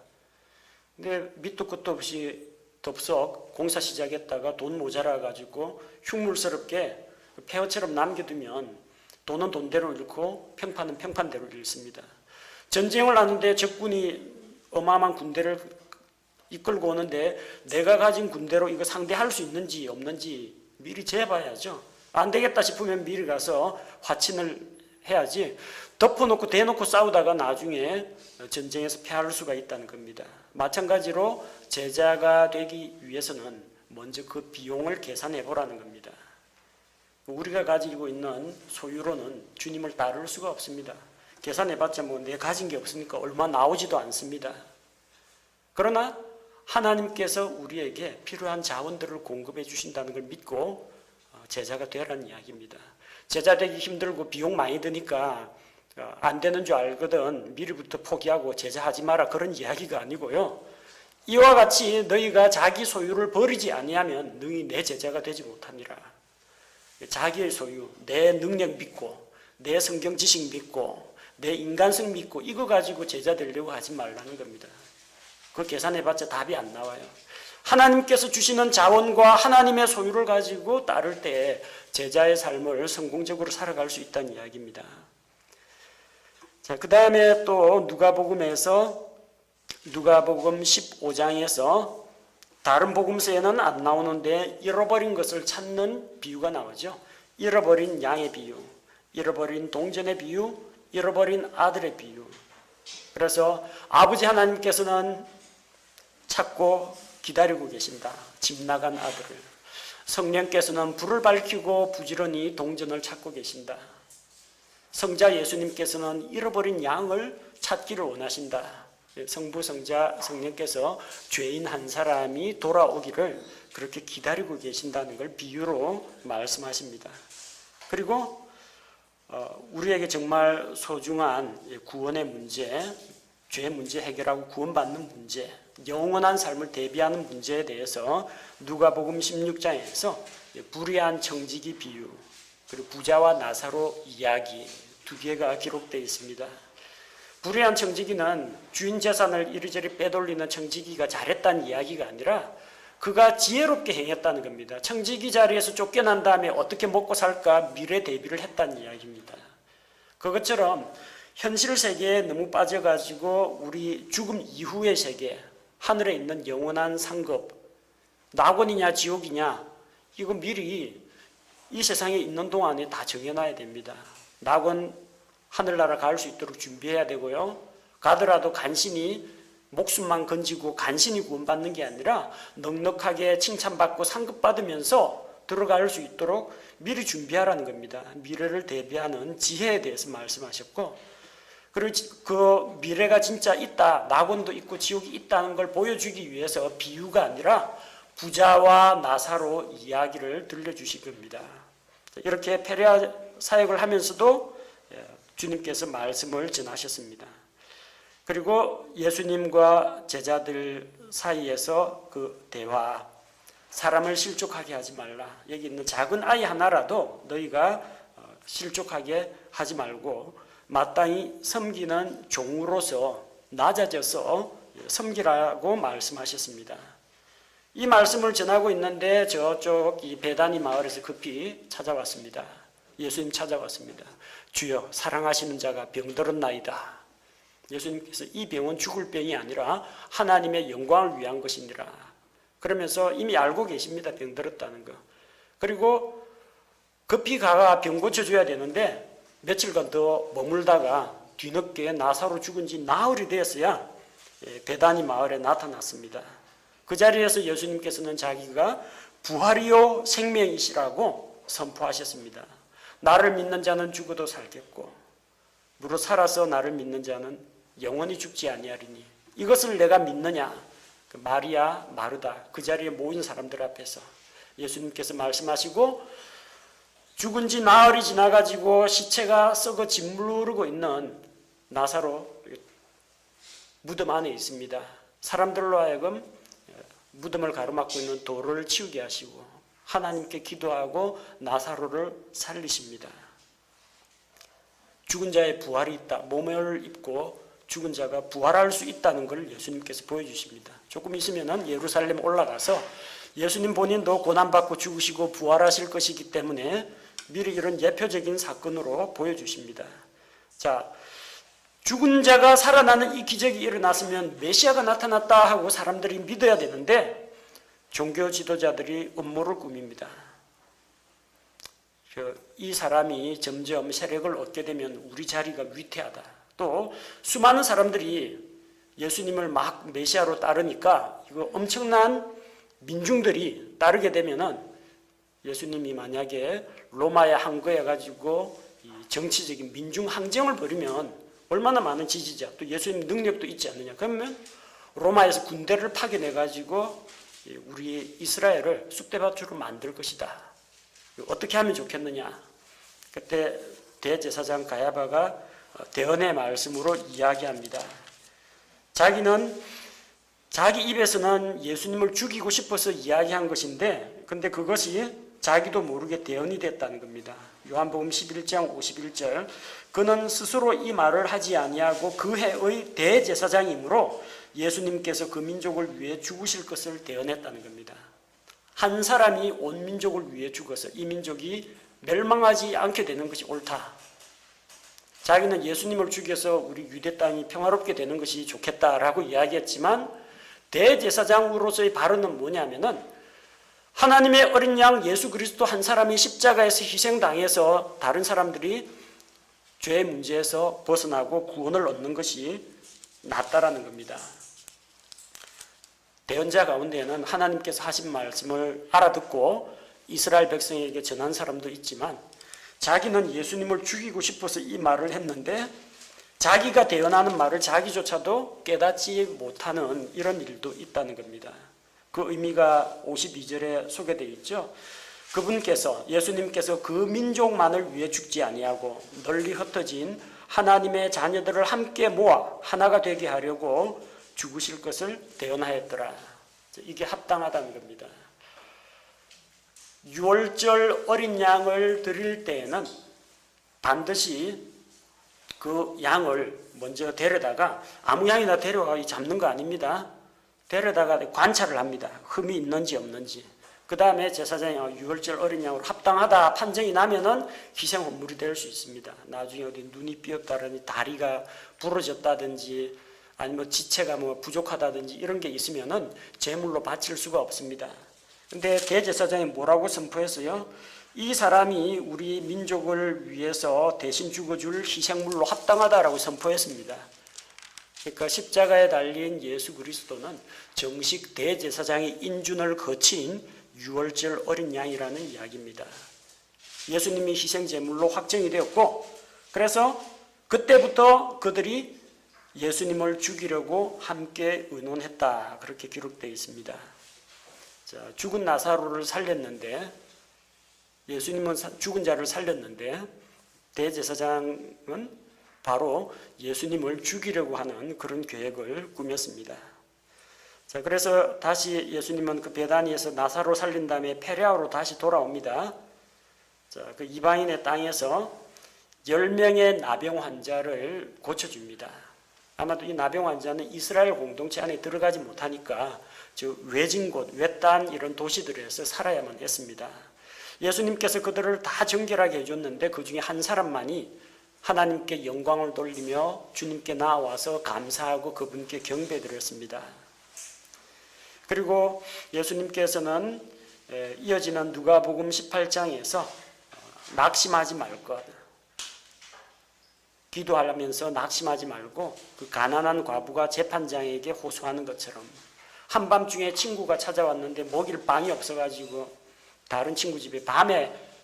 근데 밑도 끝도 없이 덥석 공사 시작했다가 돈 모자라가지고 흉물스럽게 폐허처럼 남겨두면 돈은 돈대로 잃고 평판은 평판대로 잃습니다. 전쟁을 하는데 적군이 어마어마한 군대를 이끌고 오는데 내가 가진 군대로 이거 상대할 수 있는지 없는지 미리 재봐야죠. 안 되겠다 싶으면 미리 가서 화친을 해야지 덮어놓고 대놓고 싸우다가 나중에 전쟁에서 패할 수가 있다는 겁니다. 마찬가지로 제자가 되기 위해서는 먼저 그 비용을 계산해 보라는 겁니다. 우리가 가지고 있는 소유로는 주님을 따를 수가 없습니다. 계산해봤자 뭐 내 가진 게 없으니까 얼마 나오지도 않습니다. 그러나 하나님께서 우리에게 필요한 자원들을 공급해 주신다는 걸 믿고 제자가 되라는 이야기입니다. 제자 되기 힘들고 비용 많이 드니까 안 되는 줄 알거든 미리부터 포기하고 제자하지 마라 그런 이야기가 아니고요. 이와 같이 너희가 자기 소유를 버리지 아니하면 너희 내 제자가 되지 못하니라. 자기의 소유, 내 능력 믿고 내 성경 지식 믿고 내 인간성 믿고 이거 가지고 제자 되려고 하지 말라는 겁니다. 그거 계산해봤자 답이 안 나와요. 하나님께서 주시는 자원과 하나님의 소유를 가지고 따를 때 제자의 삶을 성공적으로 살아갈 수 있다는 이야기입니다. 자, 그 다음에 또 누가복음 15장에서 다른 복음서에는 안 나오는데 잃어버린 것을 찾는 비유가 나오죠. 잃어버린 양의 비유, 잃어버린 동전의 비유, 잃어버린 아들의 비유. 그래서 아버지 하나님께서는 찾고 기다리고 계신다. 집 나간 아들을. 성령께서는 불을 밝히고 부지런히 동전을 찾고 계신다. 성자 예수님께서는 잃어버린 양을 찾기를 원하신다. 성부, 성자, 성령께서 죄인 한 사람이 돌아오기를 그렇게 기다리고 계신다는 걸 비유로 말씀하십니다. 그리고 우리에게 정말 소중한 구원의 문제, 죄 문제 해결하고 구원받는 문제, 영원한 삶을 대비하는 문제에 대해서 누가복음 16장에서 불의한 청지기 비유, 그리고 부자와 나사로 이야기 두 개가 기록되어 있습니다. 불의한 청지기는 주인 재산을 이리저리 빼돌리는 청지기가 잘했다는 이야기가 아니라 그가 지혜롭게 행했다는 겁니다. 청지기 자리에서 쫓겨난 다음에 어떻게 먹고 살까 미래 대비를 했다는 이야기입니다. 그것처럼 현실 세계에 너무 빠져가지고 우리 죽음 이후의 세계, 하늘에 있는 영원한 상급, 낙원이냐 지옥이냐 이거 미리 이 세상에 있는 동안에 다 정해놔야 됩니다. 낙원 하늘나라 갈 수 있도록 준비해야 되고요. 가더라도 간신히 목숨만 건지고 간신히 구원받는 게 아니라 넉넉하게 칭찬받고 상급받으면서 들어갈 수 있도록 미리 준비하라는 겁니다. 미래를 대비하는 지혜에 대해서 말씀하셨고, 그리고 그 미래가 진짜 있다, 낙원도 있고 지옥이 있다는 걸 보여주기 위해서 비유가 아니라 부자와 나사로 이야기를 들려주신 겁니다. 이렇게 페레아 사역을 하면서도 주님께서 말씀을 전하셨습니다. 그리고 예수님과 제자들 사이에서 그 대화, 사람을 실족하게 하지 말라. 여기 있는 작은 아이 하나라도 너희가 실족하게 하지 말고 마땅히 섬기는 종으로서 낮아져서 섬기라고 말씀하셨습니다. 이 말씀을 전하고 있는데 저쪽 이 베다니 마을에서 급히 찾아왔습니다. 예수님 찾아왔습니다. 주여, 사랑하시는 자가 병들었나이다. 예수님께서 이 병은 죽을 병이 아니라 하나님의 영광을 위한 것이니라. 그러면서 이미 알고 계십니다. 병들었다는 거. 그리고 급히 가가 병 고쳐줘야 되는데 며칠간 더 머물다가 뒤늦게 나사로 죽은 지 나흘이 되었어야 베다니 마을에 나타났습니다. 그 자리에서 예수님께서는 자기가 부활이요 생명이시라고 선포하셨습니다. 나를 믿는 자는 죽어도 살겠고 무릇 살아서 나를 믿는 자는 영원히 죽지 아니하리니 이것을 내가 믿느냐. 그 마리아, 마르다 그 자리에 모인 사람들 앞에서 예수님께서 말씀하시고 죽은 지 나흘이 지나가지고 시체가 썩어 짓무르고 있는 나사로 무덤 안에 있습니다. 사람들로 하여금 무덤을 가로막고 있는 돌을 치우게 하시고 하나님께 기도하고 나사로를 살리십니다. 죽은 자의 부활이 있다. 몸을 입고 죽은 자가 부활할 수 있다는 걸 예수님께서 보여주십니다. 조금 있으면 예루살렘 올라가서 예수님 본인도 고난받고 죽으시고 부활하실 것이기 때문에 미리 이런 예표적인 사건으로 보여주십니다. 자, 죽은 자가 살아나는 이 기적이 일어났으면 메시아가 나타났다 하고 사람들이 믿어야 되는데 종교 지도자들이 음모를 꾸밉니다. 이 사람이 점점 세력을 얻게 되면 우리 자리가 위태하다. 또 수많은 사람들이 예수님을 막 메시아로 따르니까 이거 엄청난 민중들이 따르게 되면은 예수님이 만약에 로마에 항거해 가지고 정치적인 민중 항쟁을 벌이면 얼마나 많은 지지자 또 예수님 능력도 있지 않느냐. 그러면 로마에서 군대를 파견해 가지고 우리 이스라엘을 쑥대밭으로 만들 것이다. 어떻게 하면 좋겠느냐. 그때 대제사장 가야바가 대언의 말씀으로 이야기합니다. 자기는 자기 입에서는 예수님을 죽이고 싶어서 이야기한 것인데 근데 그것이 자기도 모르게 대언이 됐다는 겁니다. 요한복음 11장 51절 그는 스스로 이 말을 하지 아니하고 그 해의 대제사장이므로 예수님께서 그 민족을 위해 죽으실 것을 대언했다는 겁니다. 한 사람이 온 민족을 위해 죽어서 이 민족이 멸망하지 않게 되는 것이 옳다. 자기는 예수님을 죽여서 우리 유대 땅이 평화롭게 되는 것이 좋겠다라고 이야기했지만 대제사장으로서의 발언은 뭐냐면은 하나님의 어린 양 예수 그리스도 한 사람이 십자가에서 희생당해서 다른 사람들이 죄의 문제에서 벗어나고 구원을 얻는 것이 낫다라는 겁니다. 대언자 가운데에는 하나님께서 하신 말씀을 알아듣고 이스라엘 백성에게 전한 사람도 있지만 자기는 예수님을 죽이고 싶어서 이 말을 했는데 자기가 대언하는 말을 자기조차도 깨닫지 못하는 이런 일도 있다는 겁니다. 그 의미가 52절에 소개되어 있죠. 그분께서 예수님께서 그 민족만을 위해 죽지 아니하고 널리 흩어진 하나님의 자녀들을 함께 모아 하나가 되게 하려고 죽으실 것을 대언하였더라. 이게 합당하다는 겁니다. 유월절 어린 양을 드릴 때에는 반드시 그 양을 먼저 데려다가 아무 양이나 데려가 잡는 거 아닙니다. 데려다가 관찰을 합니다. 흠이 있는지 없는지. 그 다음에 제사장이 유월절 어린 양으로 합당하다 판정이 나면은 희생헌물이 될 수 있습니다. 나중에 어디 눈이 삐었다든지 다리가 부러졌다든지 아니면 지체가 부족하다든지 이런 게 있으면은 제물로 바칠 수가 없습니다. 근데 대제사장이 뭐라고 선포했어요? 이 사람이 우리 민족을 위해서 대신 죽어줄 희생물로 합당하다라고 선포했습니다. 그러니까 십자가에 달린 예수 그리스도는 정식 대제사장의 인준을 거친 유월절 어린 양이라는 이야기입니다. 예수님이 희생제물로 확정이 되었고 그래서 그때부터 그들이 예수님을 죽이려고 함께 의논했다. 그렇게 기록되어 있습니다. 자, 죽은 나사로를 살렸는데 예수님은 죽은 자를 살렸는데 대제사장은 바로 예수님을 죽이려고 하는 그런 계획을 꾸몄습니다. 자, 그래서 다시 예수님은 그 베다니에서 나사로 살린 다음에 페레아로 다시 돌아옵니다. 자, 그 이방인의 땅에서 10명의 나병 환자를 고쳐줍니다. 아마도 이 나병 환자는 이스라엘 공동체 안에 들어가지 못하니까 저 외진 곳, 외딴 이런 도시들에서 살아야만 했습니다. 예수님께서 그들을 다 정결하게 해줬는데 그 중에 한 사람만이 하나님께 영광을 돌리며 주님께 나와서 감사하고 그분께 경배드렸습니다. 그리고 예수님께서는 이어지는 누가복음 18장에서 낙심하지 말 것, 기도하면서 낙심하지 말고 그 가난한 과부가 재판장에게 호소하는 것처럼 한밤중에 친구가 찾아왔는데 먹일 빵이 없어가지고 다른 친구 집에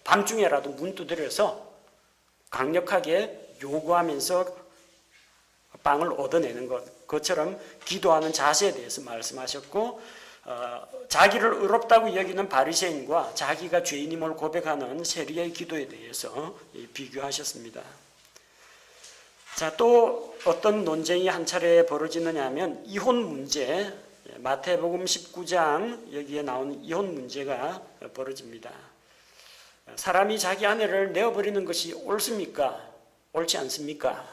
밤중에라도 문 두드려서 강력하게 요구하면서 빵을 얻어내는 것처럼 기도하는 자세에 대해서 말씀하셨고 자기를 의롭다고 여기는 바리새인과 자기가 죄인임을 고백하는 세리의 기도에 대해서 비교하셨습니다. 자, 또 어떤 논쟁이 한 차례 벌어지느냐 하면 이혼 문제, 마태복음 19장 여기에 나오는 이혼 문제가 벌어집니다. 사람이 자기 아내를 내어버리는 것이 옳습니까? 옳지 않습니까?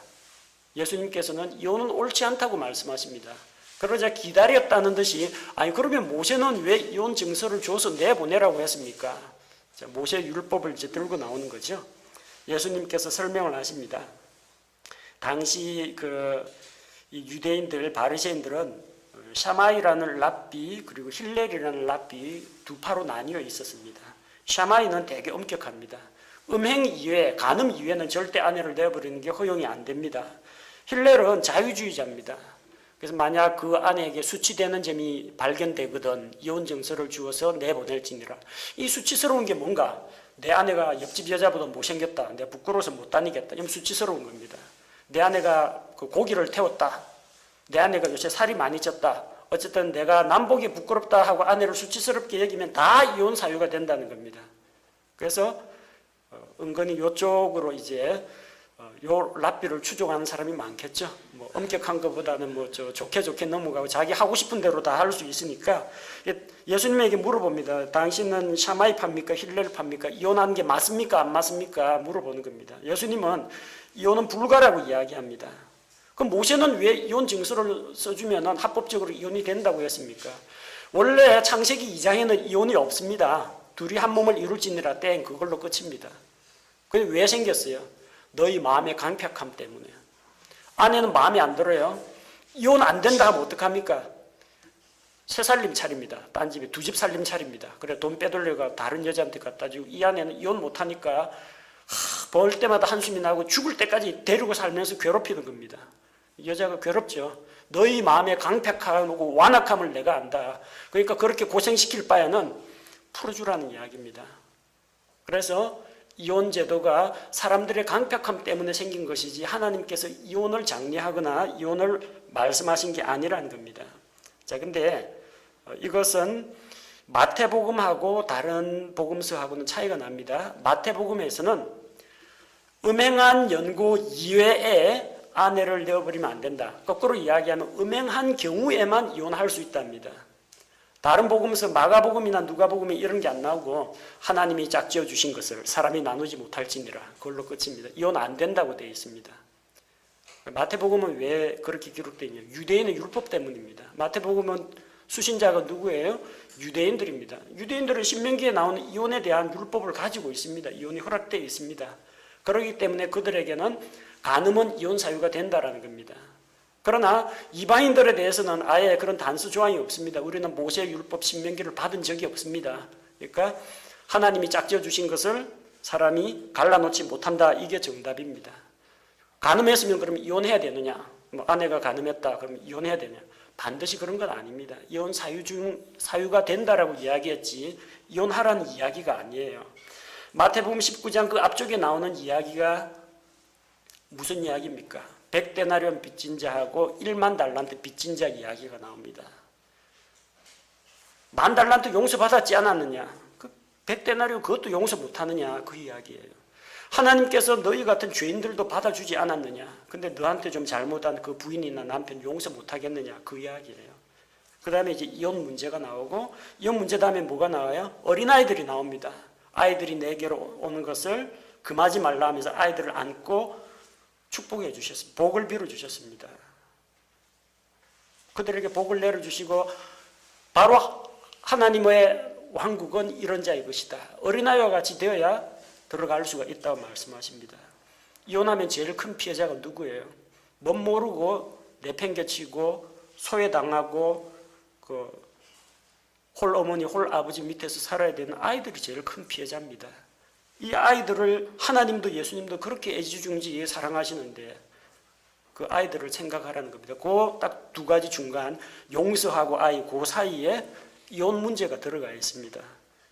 예수님께서는 이혼은 옳지 않다고 말씀하십니다. 그러자 기다렸다는 듯이 아니 그러면 모세는 왜 이혼 증서를 줘서 내보내라고 했습니까? 자, 모세 율법을 이제 들고 나오는 거죠. 예수님께서 설명을 하십니다. 당시 이 유대인들 바리새인들은 샤마이라는 랍비 그리고 힐렐이라는 랍비 두 파로 나뉘어 있었습니다. 샤마이는 되게 엄격합니다. 음행 이외에 간음 이외에는 절대 아내를 내버리는 게 허용이 안 됩니다. 힐렐은 자유주의자입니다. 그래서 만약 그 아내에게 수치되는 점이 발견되거든 이혼 증서를 주어서 내보낼지니라. 이 수치스러운 게 뭔가 내 아내가 옆집 여자보다 못생겼다. 내가 부끄러워서 못 다니겠다. 이건 수치스러운 겁니다. 내 아내가 그 고기를 태웠다. 내 아내가 요새 살이 많이 쪘다. 어쨌든 내가 남보기 부끄럽다 하고 아내를 수치스럽게 여기면 다 이혼 사유가 된다는 겁니다. 그래서 은근히 이쪽으로 이제 요 랍비를 추종하는 사람이 많겠죠. 뭐 엄격한 것보다는 뭐 좋게 넘어가고 자기 하고 싶은 대로 다 할 수 있으니까 예수님에게 물어봅니다. 당신은 샤마이 팝니까? 힐렐 팝니까? 이혼하는 게 맞습니까? 안 맞습니까? 물어보는 겁니다. 예수님은 이혼은 불가라고 이야기합니다. 그럼 모세는 왜 이혼 증서를 써주면 합법적으로 이혼이 된다고 했습니까? 원래 창세기 2장에는 이혼이 없습니다. 둘이 한 몸을 이룰지니라 땡 그걸로 끝입니다. 그게 왜 생겼어요? 너희 마음의 강팍함 때문에. 아내는 마음에 안 들어요. 이혼 안 된다 하면 어떡합니까? 새 살림 차립니다. 딴 집에 두 집 살림 차립니다. 그래 돈 빼돌려가 다른 여자한테 갖다 주고 이 아내는 이혼 못하니까 볼 때마다 한숨이 나고 죽을 때까지 데리고 살면서 괴롭히는 겁니다. 여자가 괴롭죠. 너희 마음의 강팍하고 완악함을 내가 안다. 그러니까 그렇게 고생시킬 바에는 풀어주라는 이야기입니다. 그래서 이혼 제도가 사람들의 강팍함 때문에 생긴 것이지 하나님께서 이혼을 장려하거나 이혼을 말씀하신 게 아니라는 겁니다. 자, 근데 이것은 마태복음하고 다른 복음서하고는 차이가 납니다. 마태복음에서는 음행한 연고 이외에 아내를 내어버리면 안 된다. 거꾸로 이야기하면 음행한 경우에만 이혼할 수 있답니다. 다른 복음에서 마가복음이나 누가복음에 이런 게 안 나오고 하나님이 짝지어 주신 것을 사람이 나누지 못할지니라 그걸로 끝입니다. 이혼 안 된다고 되어 있습니다. 마태복음은 왜 그렇게 기록되어 있냐? 유대인의 율법 때문입니다. 마태복음은 수신자가 누구예요? 유대인들입니다. 유대인들은 신명기에 나오는 이혼에 대한 율법을 가지고 있습니다. 이혼이 허락되어 있습니다. 그렇기 때문에 그들에게는 간음은 이혼 사유가 된다라는 겁니다. 그러나 이방인들에 대해서는 아예 그런 단수 조항이 없습니다. 우리는 모세 율법 신명기를 받은 적이 없습니다. 그러니까 하나님이 짝지어 주신 것을 사람이 갈라놓지 못한다. 이게 정답입니다. 간음했으면 그럼 이혼해야 되느냐? 뭐 아내가 간음했다. 그럼 이혼해야 되냐? 반드시 그런 건 아닙니다. 이혼 사유가 된다라고 이야기했지 이혼하라는 이야기가 아니에요. 마태복음 19장 그 앞쪽에 나오는 이야기가 무슨 이야기입니까? 100데나리온 빚진 자하고 1만 달란트 빚진 자 이야기가 나옵니다. 10,000달란트 용서받았지 않았느냐? 그 100데나리온 그것도 용서 못하느냐? 그 이야기예요. 하나님께서 너희 같은 죄인들도 받아주지 않았느냐? 근데 너한테 좀 잘못한 그 부인이나 남편 용서 못하겠느냐? 그 이야기예요. 그 다음에 이제 이혼 문제가 나오고 이혼 문제 다음에 뭐가 나와요? 어린아이들이 나옵니다. 아이들이 내게로 오는 것을 금하지 말라 하면서 아이들을 안고 축복해 주셨습니다. 복을 빌어 주셨습니다. 그들에게 복을 내려주시고 바로 하나님의 왕국은 이런 자의 것이다. 어린아이와 같이 되어야 들어갈 수가 있다고 말씀하십니다. 이혼하면 제일 큰 피해자가 누구예요? 멋 모르고 내팽개치고 소외당하고 홀 어머니 홀 아버지 밑에서 살아야 되는 아이들이 제일 큰 피해자입니다. 이 아이들을 하나님도 예수님도 그렇게 애지중지 사랑하시는데 그 아이들을 생각하라는 겁니다. 그 딱 두 가지 중간 용서하고 아이 그 사이에 이혼 문제가 들어가 있습니다.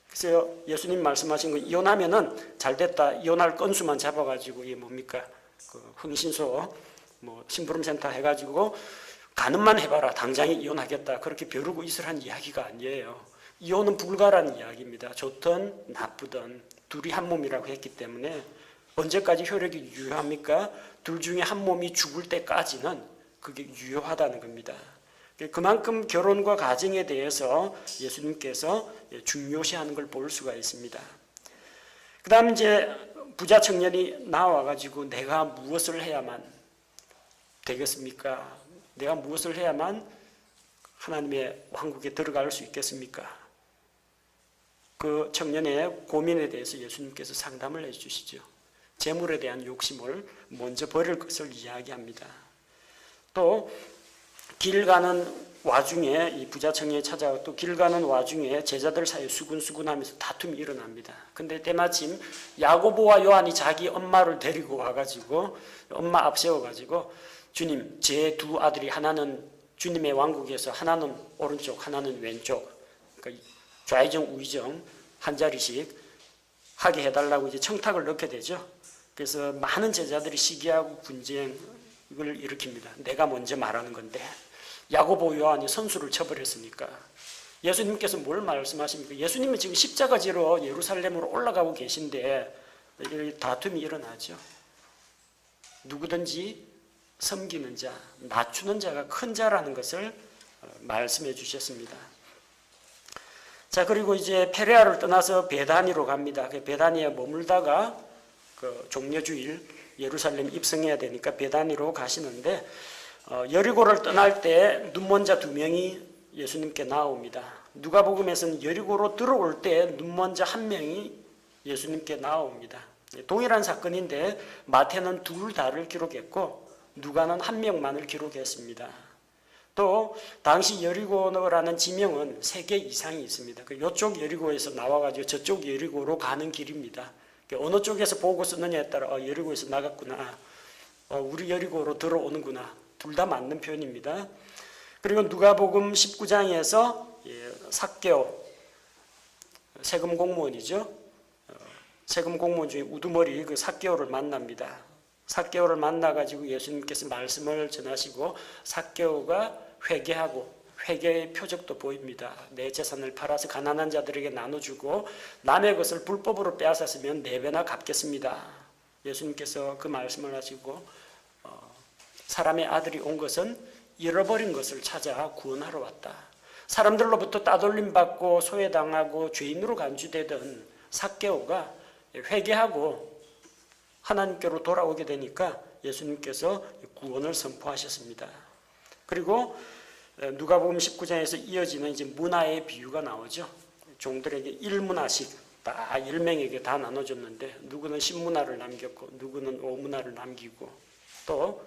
그래서 예수님 말씀하신 거 이혼하면은 잘 됐다. 이혼할 건수만 잡아가지고 이게 뭡니까? 그 흥신소 뭐 심부름센터 해가지고 가늠만 해봐라. 당장에 이혼하겠다. 그렇게 벼르고 있으라는 이야기가 아니에요. 이혼은 불가라는 이야기입니다. 좋든 나쁘든 둘이 한 몸이라고 했기 때문에 언제까지 효력이 유효합니까? 둘 중에 한 몸이 죽을 때까지는 그게 유효하다는 겁니다. 그만큼 결혼과 가정에 대해서 예수님께서 중요시하는 걸 볼 수가 있습니다. 그 다음 이제 부자 청년이 나와가지고 내가 무엇을 해야만 되겠습니까? 내가 무엇을 해야만 하나님의 왕국에 들어갈 수 있겠습니까? 그 청년의 고민에 대해서 예수님께서 상담을 해주시죠. 재물에 대한 욕심을 먼저 버릴 것을 이야기합니다. 또 길 가는 와중에 이 부자 청년이 찾아와 또 길 가는 와중에 제자들 사이에 수군수군하면서 다툼이 일어납니다. 근데 때마침 야고보와 요한이 자기 엄마를 데리고 와가지고 엄마 앞세워가지고 주님 제 두 아들이 하나는 주님의 왕국에서 하나는 오른쪽 하나는 왼쪽 그러니까 좌의정 우의정 한 자리씩 하게 해달라고 이제 청탁을 넣게 되죠. 그래서 많은 제자들이 시기하고 분쟁을 일으킵니다. 내가 먼저 말하는 건데 야고보 요한이 선수를 쳐버렸으니까 예수님께서 뭘 말씀하십니까? 예수님은 지금 십자가 지러 예루살렘으로 올라가고 계신데 다툼이 일어나죠. 누구든지 섬기는 자, 낮추는 자가 큰 자라는 것을 말씀해 주셨습니다. 자, 그리고 이제 페레아를 떠나서 베다니로 갑니다. 베다니에 머물다가 그 종려주일 예루살렘 입성해야 되니까 베다니로 가시는데 여리고를 떠날 때 눈먼 자 2명이 예수님께 나옵니다. 누가복음에서는 여리고로 들어올 때 눈먼 자 1명이 예수님께 나옵니다. 동일한 사건인데 마태는 2다를 기록했고 누가는 1명만을 기록했습니다. 또 당시 여리고라는 지명은 3개 이상이 있습니다. 이쪽 여리고에서 나와가지고 저쪽 여리고로 가는 길입니다. 어느 쪽에서 보고 쓰느냐에 따라 여리고에서 나갔구나, 우리 여리고로 들어오는구나, 둘 다 맞는 표현입니다. 그리고 누가복음 19장에서 삭개오, 세금 공무원이죠. 세금 공무원 중에 우두머리 그 삭개오를 만납니다. 삭개오를 만나가지고 예수님께서 말씀을 전하시고 삭개오가 회개하고 회개의 표적도 보입니다. 내 재산을 팔아서 가난한 자들에게 나눠주고 남의 것을 불법으로 빼앗았으면 4배나 갚겠습니다. 예수님께서 그 말씀을 하시고 사람의 아들이 온 것은 잃어버린 것을 찾아 구원하러 왔다. 사람들로부터 따돌림 받고 소외당하고 죄인으로 간주되던 삭개오가 회개하고 하나님께로 돌아오게 되니까 예수님께서 구원을 선포하셨습니다. 그리고 누가복음 19장에서 이어지는 이제 문화의 비유가 나오죠. 종들에게 1문화씩 다 10명에게 다 나눠줬는데 누구는 10문화를 남겼고 누구는 5문화를 남기고 또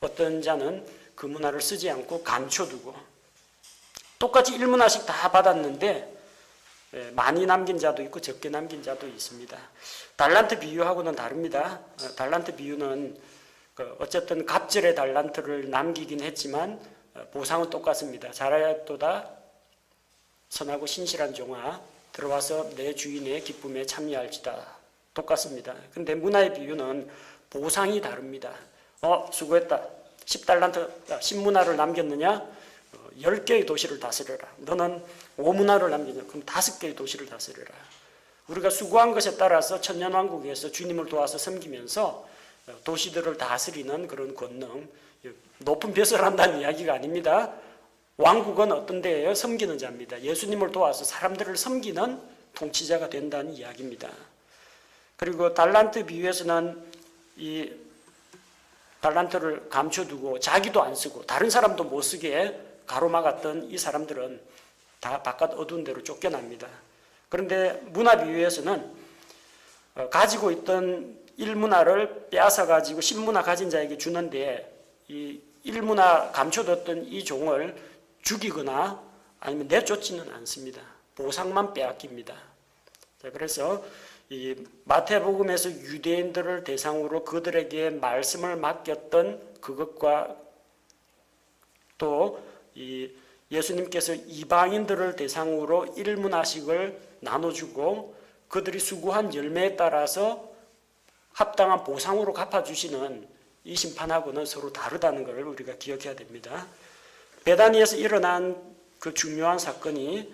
어떤 자는 그 문화를 쓰지 않고 감춰두고 똑같이 1문화씩 다 받았는데 많이 남긴 자도 있고 적게 남긴 자도 있습니다. 달란트 비유하고는 다릅니다. 달란트 비유는 어쨌든 갑절의 달란트를 남기긴 했지만 보상은 똑같습니다. 잘하였도다 선하고 신실한 종아, 들어와서 내 주인의 기쁨에 참여할지다. 똑같습니다. 근데 문화의 비유는 보상이 다릅니다. 수고했다. 10달란트 10문화를 남겼느냐? 10개의 도시를 다스려라. 너는 5문화를 남겼냐? 그럼 5개의 도시를 다스려라. 우리가 수고한 것에 따라서 천년왕국에서 주님을 도와서 섬기면서 도시들을 다스리는 그런 권능, 높은 벼슬을 한다는 이야기가 아닙니다. 왕국은 어떤 데예요? 섬기는 자입니다. 예수님을 도와서 사람들을 섬기는 통치자가 된다는 이야기입니다. 그리고 달란트 비유에서는 이 달란트를 감춰두고 자기도 안 쓰고 다른 사람도 못 쓰게 가로막았던 이 사람들은 다 바깥 어두운 데로 쫓겨납니다. 그런데 문화 비유에서는 가지고 있던 1문화를 빼앗아 가지고 10문화 가진 자에게 주는데 이 1문화 감춰뒀던 이 종을 죽이거나 아니면 내쫓지는 않습니다. 보상만 빼앗깁니다. 그래서 이 마태복음에서 유대인들을 대상으로 그들에게 말씀을 맡겼던 그것과 또 이 예수님께서 이방인들을 대상으로 1문화씩을 나눠주고 그들이 수고한 열매에 따라서 합당한 보상으로 갚아주시는 이 심판하고는 서로 다르다는 것을 우리가 기억해야 됩니다. 베다니에서 일어난 그 중요한 사건이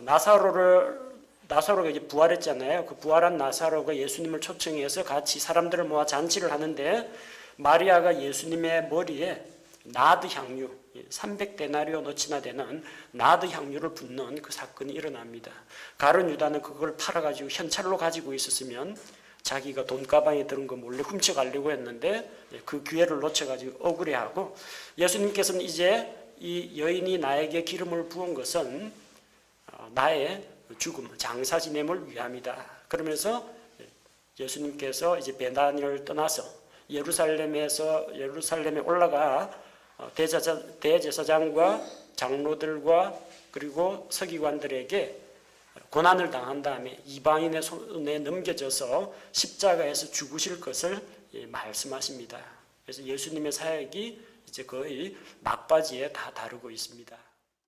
나사로가 이제 부활했잖아요. 그 부활한 나사로가 예수님을 초청해서 같이 사람들을 모아 잔치를 하는데 마리아가 예수님의 머리에 나드 향유 300데나리오너치나 되는 나드 향유를 붓는 그 사건이 일어납니다. 가룟 유다는 그걸 팔아가지고 현찰로 가지고 있었으면 자기가 돈가방에 들은 거 몰래 훔쳐가려고 했는데 그 기회를 놓쳐가지고 억울해하고 예수님께서는 이제 이 여인이 나에게 기름을 부은 것은 나의 죽음, 장사 지냄을 위함이다. 그러면서 예수님께서 이제 베다니를 떠나서 예루살렘에 올라가 대제사장과 장로들과 그리고 서기관들에게 고난을 당한 다음에 이방인의 손에 넘겨져서 십자가에서 죽으실 것을 말씀하십니다. 그래서 예수님의 사역이 이제 거의 막바지에 다 다루고 있습니다.